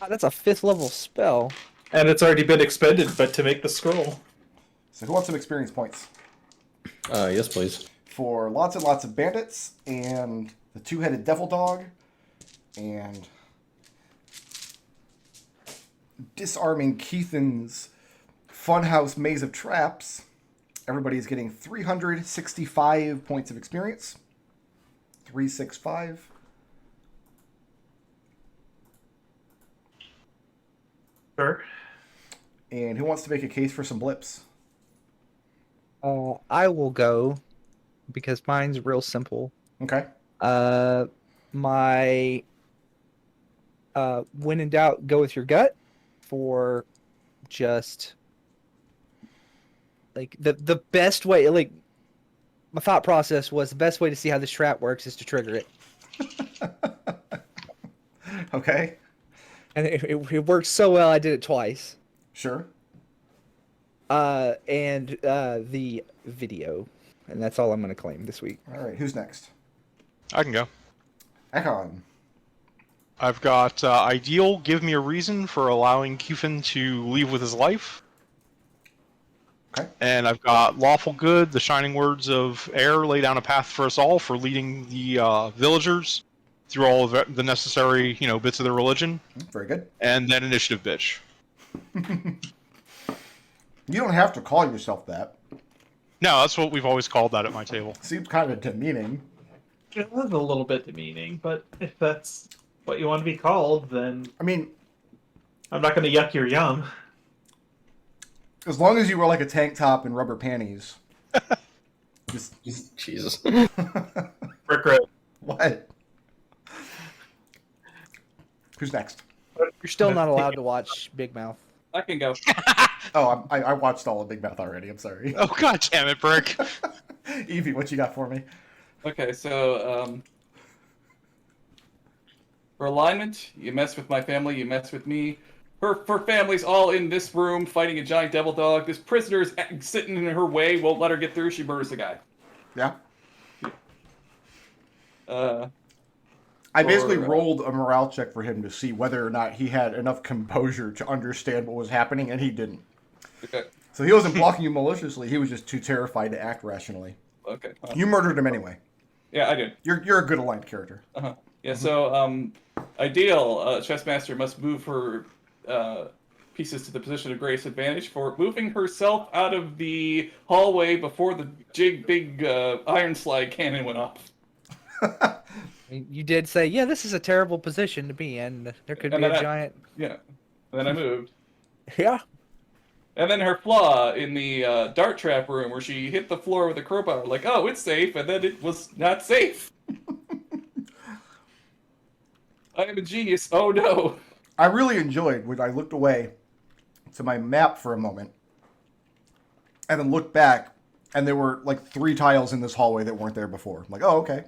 [SPEAKER 4] That's a 5th level spell.
[SPEAKER 5] And it's already been expended, but to make the scroll.
[SPEAKER 2] So who wants some experience points?
[SPEAKER 6] Yes, please.
[SPEAKER 2] For lots and lots of bandits, and the 2-headed devil dog, and disarming Keithan's funhouse maze of traps, everybody is getting 365 points of experience. 365.
[SPEAKER 5] Sure.
[SPEAKER 2] And who wants to make a case for some blips?
[SPEAKER 4] I will go because mine's real simple.
[SPEAKER 2] Okay.
[SPEAKER 4] My when in doubt, go with your gut for just like the best way. Like my thought process was the best way to see how this trap works is to trigger it,
[SPEAKER 2] Okay.
[SPEAKER 4] and it worked so well. I did it twice.
[SPEAKER 2] Sure.
[SPEAKER 4] And the video, and that's all I'm going to claim this week.
[SPEAKER 2] All right. Who's next?
[SPEAKER 3] I can go.
[SPEAKER 2] Ekon.
[SPEAKER 3] I've got Ideal, give me a reason for allowing Kufin to leave with his life.
[SPEAKER 2] Okay.
[SPEAKER 3] And I've got Lawful Good, the shining words of air, lay down a path for us all for leading the villagers through all of the necessary, bits of their religion.
[SPEAKER 2] Very good.
[SPEAKER 3] And then Initiative Bitch.
[SPEAKER 2] You don't have to call yourself that.
[SPEAKER 3] No, that's what we've always called that at my table.
[SPEAKER 2] Seems kind of demeaning.
[SPEAKER 5] It was a little bit demeaning, but if that's what you want to be called, then
[SPEAKER 2] I mean,
[SPEAKER 5] I'm not going to yuck your yum.
[SPEAKER 2] as long as you wear like a tank top and rubber panties. just
[SPEAKER 6] Jesus.
[SPEAKER 5] Rick Red.
[SPEAKER 2] what? Who's next?
[SPEAKER 4] You're still not allowed to watch Big Mouth.
[SPEAKER 1] I can go.
[SPEAKER 2] Oh, I watched all of Big Mouth already. I'm sorry.
[SPEAKER 3] Oh, god damn it, Brick.
[SPEAKER 2] Evie, what you got for me?
[SPEAKER 1] Okay, so for alignment, you mess with my family, you mess with me. Her family's all in this room fighting a giant devil dog. This prisoner's sitting in her way, won't let her get through. She murders the guy.
[SPEAKER 2] Yeah.
[SPEAKER 1] I
[SPEAKER 2] I basically rolled a morale check for him to see whether or not he had enough composure to understand what was happening, and he didn't.
[SPEAKER 1] Okay.
[SPEAKER 2] So he wasn't blocking you maliciously. He was just too terrified to act rationally.
[SPEAKER 1] Okay.
[SPEAKER 2] You murdered him anyway.
[SPEAKER 1] Yeah, I did.
[SPEAKER 2] You're a good aligned character.
[SPEAKER 1] Uh-huh. Yeah, so Ideal, Chessmaster must move her pieces to the position of greatest advantage for moving herself out of the hallway before the big iron slide cannon went off.
[SPEAKER 4] You did say, yeah, this is a terrible position to be in. There could
[SPEAKER 1] And
[SPEAKER 4] be a
[SPEAKER 1] then
[SPEAKER 4] giant...
[SPEAKER 1] Yeah. And then I moved.
[SPEAKER 4] Yeah.
[SPEAKER 1] And then her flaw in the dart trap room where she hit the floor with a crowbar, like, oh, it's safe, and then it was not safe. I am a genius. Oh, no.
[SPEAKER 2] I really enjoyed when I looked away to my map for a moment and then looked back, and there were like 3 tiles in this hallway that weren't there before. I'm like, oh, okay.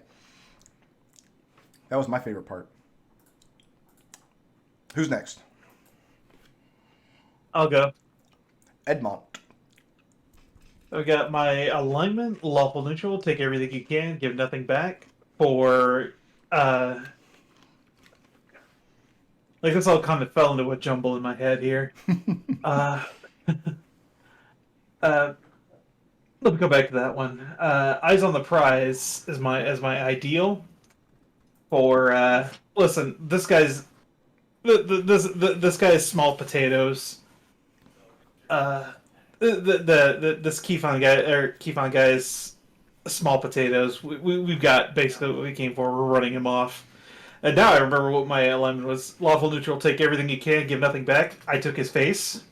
[SPEAKER 2] That was my favorite part. Who's next?
[SPEAKER 5] I'll go.
[SPEAKER 2] Edmont.
[SPEAKER 5] I've got my alignment, lawful neutral, take everything you can, give nothing back. For, like, this all kind of fell into a jumble in my head here. Let me go back to that one. Eyes on the prize is my ideal. For, listen, this guy's small potatoes. This Kifon guy is small potatoes. We've got basically what we came for. We're running him off. And now I remember what my alignment was. Lawful neutral, take everything you can, give nothing back. I took his face.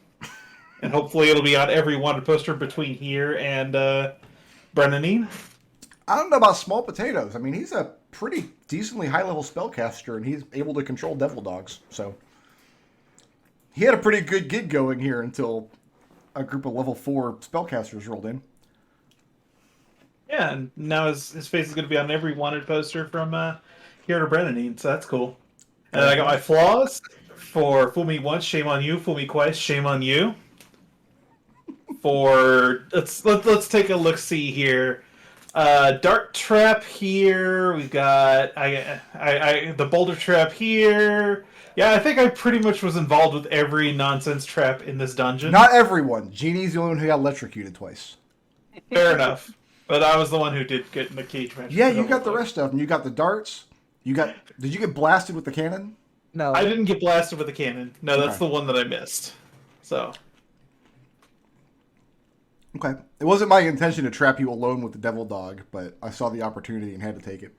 [SPEAKER 5] And hopefully it'll be on every wanted poster between here and Brennanine.
[SPEAKER 2] I don't know about small potatoes. I mean, he's a pretty decently high-level spellcaster, and he's able to control devil dogs. So he had a pretty good gig going here until a group of level 4 spellcasters rolled in.
[SPEAKER 5] Yeah, and now his face is going to be on every wanted poster from here to Brennanine, so that's cool. And then I got my flaws for fool me once, shame on you. Fool me twice, shame on you. For let's take a look. See here, dart trap here. We've got the Boulder Trap here. Yeah, I think I pretty much was involved with every nonsense trap in this dungeon.
[SPEAKER 2] Not everyone. Genie's the only one who got electrocuted twice.
[SPEAKER 5] Fair enough. But I was the one who did get in the cage match.
[SPEAKER 2] Yeah, you got the rest of them. You got the darts. Did you get blasted with the cannon?
[SPEAKER 4] No.
[SPEAKER 5] I didn't get blasted with a cannon. No, that's
[SPEAKER 2] Okay.
[SPEAKER 5] the one that I missed. So.
[SPEAKER 2] Okay. It wasn't my intention to trap you alone with the devil dog, but I saw the opportunity and had to take it.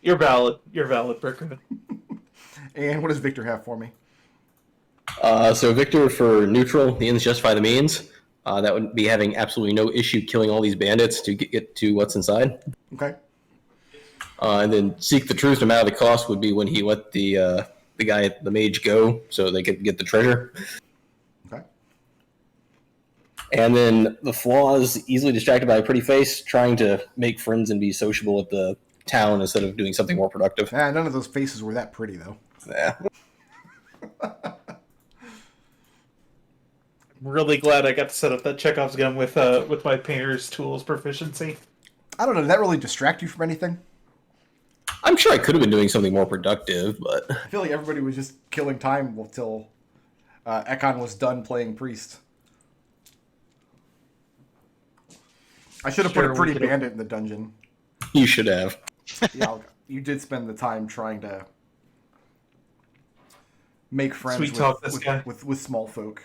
[SPEAKER 5] You're valid. You're valid, Brickman.
[SPEAKER 2] And what does Victor have for me?
[SPEAKER 6] So Victor for neutral, the ends justify the means. That would be having absolutely no issue killing all these bandits to get to what's inside.
[SPEAKER 2] Okay.
[SPEAKER 6] And then seek the truth no matter the cost would be when he let the mage go so they could get the treasure.
[SPEAKER 2] Okay.
[SPEAKER 6] And then the flaws, easily distracted by a pretty face, trying to make friends and be sociable at the town instead of doing something more productive.
[SPEAKER 2] None of those faces were that pretty, though.
[SPEAKER 6] Yeah.
[SPEAKER 5] I'm really glad I got to set up that Chekhov's gun with my painter's tools proficiency.
[SPEAKER 2] I don't know. Did that really distract you from anything?
[SPEAKER 6] I'm sure I could have been doing something more productive, but
[SPEAKER 2] I feel like everybody was just killing time until Ekon was done playing priest. I should have put a pretty bandit in the dungeon.
[SPEAKER 6] you should have.
[SPEAKER 2] Yeah, you did spend the time trying to make friends
[SPEAKER 5] Sweet talk this guy.
[SPEAKER 2] with small folk.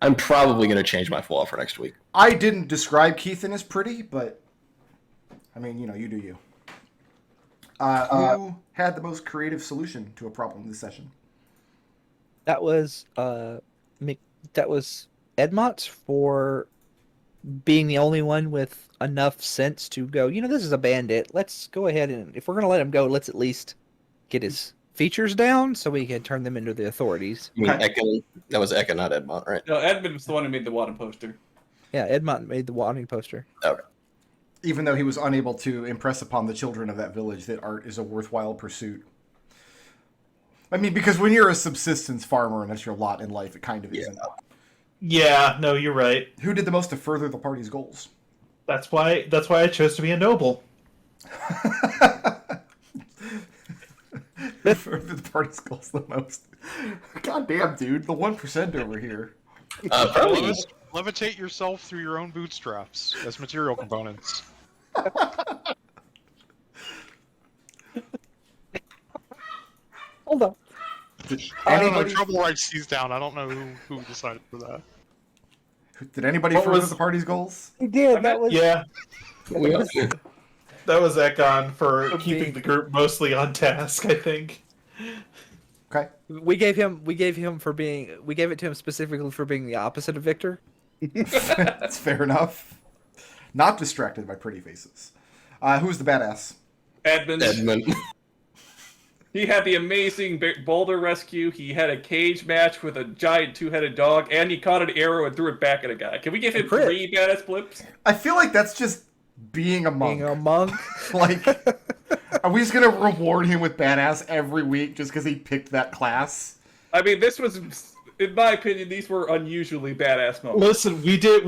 [SPEAKER 6] I'm probably going to change my flaw for next week.
[SPEAKER 2] I didn't describe Keithan as pretty, but I mean, you do you. Who had the most creative solution to a problem this session?
[SPEAKER 4] That was Edmont for being the only one with enough sense to go, this is a bandit. Let's go ahead and, if we're going to let him go, let's at least get his features down so we can turn them into the authorities.
[SPEAKER 6] You mean Ekon? That was Ekon, not Edmont, right?
[SPEAKER 1] No, Edmund was the one who made the wanted poster.
[SPEAKER 4] Yeah, Edmont made the wanting poster.
[SPEAKER 6] Okay.
[SPEAKER 2] Even though he was unable to impress upon the children of that village that art is a worthwhile pursuit. I mean, because when you're a subsistence farmer and that's your lot in life, it kind of isn't.
[SPEAKER 5] Yeah, no, you're right.
[SPEAKER 2] Who did the most to further the party's goals?
[SPEAKER 5] That's why I chose to be a noble.
[SPEAKER 2] Further the party's goals the most. God damn, dude. The 1% over here.
[SPEAKER 6] Probably.
[SPEAKER 3] Levitate yourself through your own bootstraps as material components.
[SPEAKER 4] Hold on.
[SPEAKER 3] I don't know.
[SPEAKER 2] Anybody,
[SPEAKER 3] Treble writes these down. I don't know who decided for that.
[SPEAKER 2] did anybody
[SPEAKER 5] What
[SPEAKER 2] further
[SPEAKER 5] was-
[SPEAKER 2] the party's goals?
[SPEAKER 4] He did. That was
[SPEAKER 5] Yeah,
[SPEAKER 6] We all-
[SPEAKER 5] that was Ekon for
[SPEAKER 4] Okay.
[SPEAKER 5] keeping the group mostly on task, I think.
[SPEAKER 2] Okay.
[SPEAKER 4] we gave it to him specifically for being the opposite of Victor.
[SPEAKER 2] That's fair enough. Not distracted by pretty faces. Who's the badass?
[SPEAKER 1] Edmund. He had the amazing boulder rescue. He had a cage match with a giant two-headed dog, and he caught an arrow and threw it back at a guy. Can we give him
[SPEAKER 4] crit.
[SPEAKER 1] 3 badass blips?
[SPEAKER 2] I feel like that's just being a monk.
[SPEAKER 4] Being a monk.
[SPEAKER 2] Like, are we just gonna reward him with badass every week just because he picked that class?
[SPEAKER 1] I mean, this was, in my opinion, these were unusually badass moments.
[SPEAKER 5] Listen, we did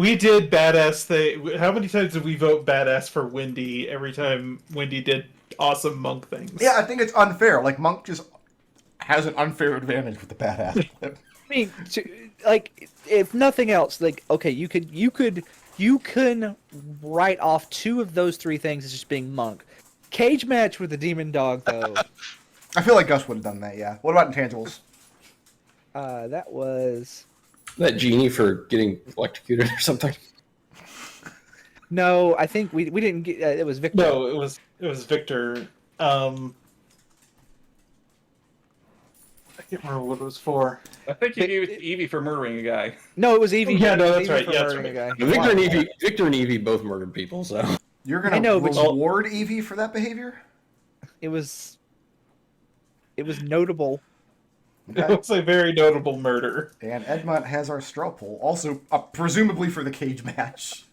[SPEAKER 5] badass thing. How many times did we vote badass for Wendy every time Wendy did awesome monk things?
[SPEAKER 2] Yeah, I think it's unfair. Like, monk just has an unfair advantage with the badass.
[SPEAKER 4] I mean, like, if nothing else, like, okay, you can write off 2 of those 3 things as just being monk. Cage match with the demon dog, though.
[SPEAKER 2] I feel like Gus would have done that. Yeah. What about intangibles?
[SPEAKER 4] That was
[SPEAKER 6] that genie for getting electrocuted or something.
[SPEAKER 4] no. I think we didn't get. It was Victor.
[SPEAKER 5] No, it was Victor. I can't remember what it was for.
[SPEAKER 1] I think you gave it to Evie for murdering a guy.
[SPEAKER 4] No, it was Evie.
[SPEAKER 5] Yeah, no,
[SPEAKER 4] It was
[SPEAKER 5] that's
[SPEAKER 4] Evie
[SPEAKER 5] right.
[SPEAKER 4] for
[SPEAKER 5] Yeah, that's
[SPEAKER 4] murdering
[SPEAKER 5] right.
[SPEAKER 4] a guy.
[SPEAKER 6] Victor and Evie both murdered people, so.
[SPEAKER 2] You're gonna
[SPEAKER 4] I know, but
[SPEAKER 2] reward Evie for that behavior?
[SPEAKER 4] It was notable.
[SPEAKER 5] It was a very notable murder.
[SPEAKER 2] And Edmont has our straw poll, also presumably for the cage match.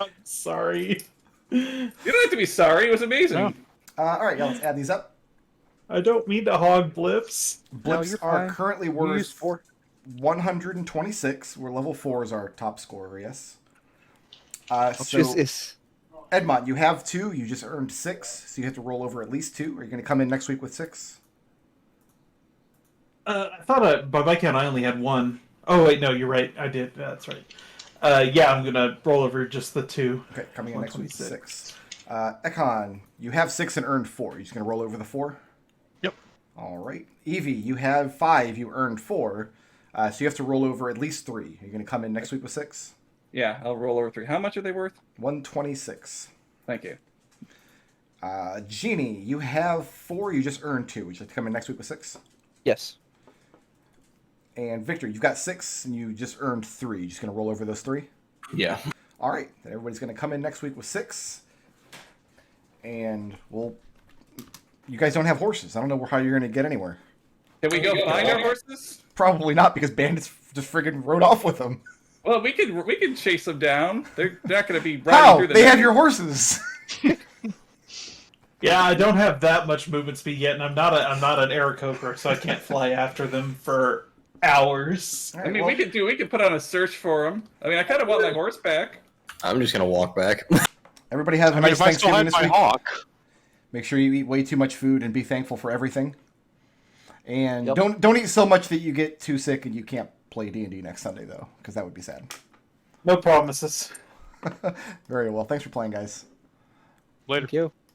[SPEAKER 5] I'm sorry.
[SPEAKER 1] You don't have to be sorry. It was amazing.
[SPEAKER 3] No.
[SPEAKER 2] All right, yeah, let's add these up.
[SPEAKER 5] I don't mean to hog blips.
[SPEAKER 4] No,
[SPEAKER 2] Blips
[SPEAKER 4] you're
[SPEAKER 2] are
[SPEAKER 4] fine.
[SPEAKER 2] currently
[SPEAKER 4] You used
[SPEAKER 2] worth
[SPEAKER 4] 4.
[SPEAKER 2] 126. Where level 4 is our top scorer, yes. So,
[SPEAKER 4] It's
[SPEAKER 2] Edmont, you have 2. You just earned 6, so you have to roll over at least 2. Are you going to come in next week with 6?
[SPEAKER 5] I thought by my count I only had 1. Oh wait, no, you're right. I did. That's right. Yeah, I'm gonna roll over just the 2.
[SPEAKER 2] Okay, coming in next week with
[SPEAKER 5] 126.
[SPEAKER 2] 6. Ekon, you have 6 and earned 4. You're just going to roll over the 4?
[SPEAKER 3] Yep.
[SPEAKER 2] All right. Evie, you have 5. You earned 4. So you have to roll over at least 3. Are you going to come in next week with 6?
[SPEAKER 1] Yeah, I'll roll over 3. How much are they worth?
[SPEAKER 2] 126.
[SPEAKER 1] Thank you.
[SPEAKER 2] Genie, you have 4. You just earned 2. Would you like to come in next week with 6?
[SPEAKER 4] yes.
[SPEAKER 2] And Victor, you've got 6 and you just earned 3. You're just going to roll over those 3?
[SPEAKER 6] Yeah.
[SPEAKER 2] All right. Then everybody's going to come in next week with 6. And you guys don't have horses. I don't know how you're going to get anywhere.
[SPEAKER 1] Can we go find our horses?
[SPEAKER 2] Probably not, because bandits just friggin' rode off with them.
[SPEAKER 1] Well, we can chase them down. They're not going to be riding
[SPEAKER 2] How?
[SPEAKER 1] through the
[SPEAKER 2] They have
[SPEAKER 1] night.
[SPEAKER 2] your horses.
[SPEAKER 5] Yeah, I don't have that much movement speed yet, and I'm not an Aarakocra, so I can't fly after them for hours.
[SPEAKER 2] All
[SPEAKER 1] I
[SPEAKER 2] right,
[SPEAKER 1] mean,
[SPEAKER 2] well,
[SPEAKER 1] we could put on a search for them. I mean, I kind of want my horse back.
[SPEAKER 6] I'm just going to walk back.
[SPEAKER 2] everybody have a
[SPEAKER 3] I mean,
[SPEAKER 2] nice
[SPEAKER 3] if I still
[SPEAKER 2] Thanksgiving
[SPEAKER 3] had
[SPEAKER 2] this
[SPEAKER 3] my
[SPEAKER 2] week.
[SPEAKER 3] hawk,
[SPEAKER 2] Make sure you eat way too much food and be thankful for everything. And
[SPEAKER 4] Yep.
[SPEAKER 2] don't eat so much that you get too sick and you can't play D&D next Sunday, though, because that would be sad.
[SPEAKER 5] No promises.
[SPEAKER 2] Very well. Thanks for playing, guys.
[SPEAKER 3] later.
[SPEAKER 4] Thank you.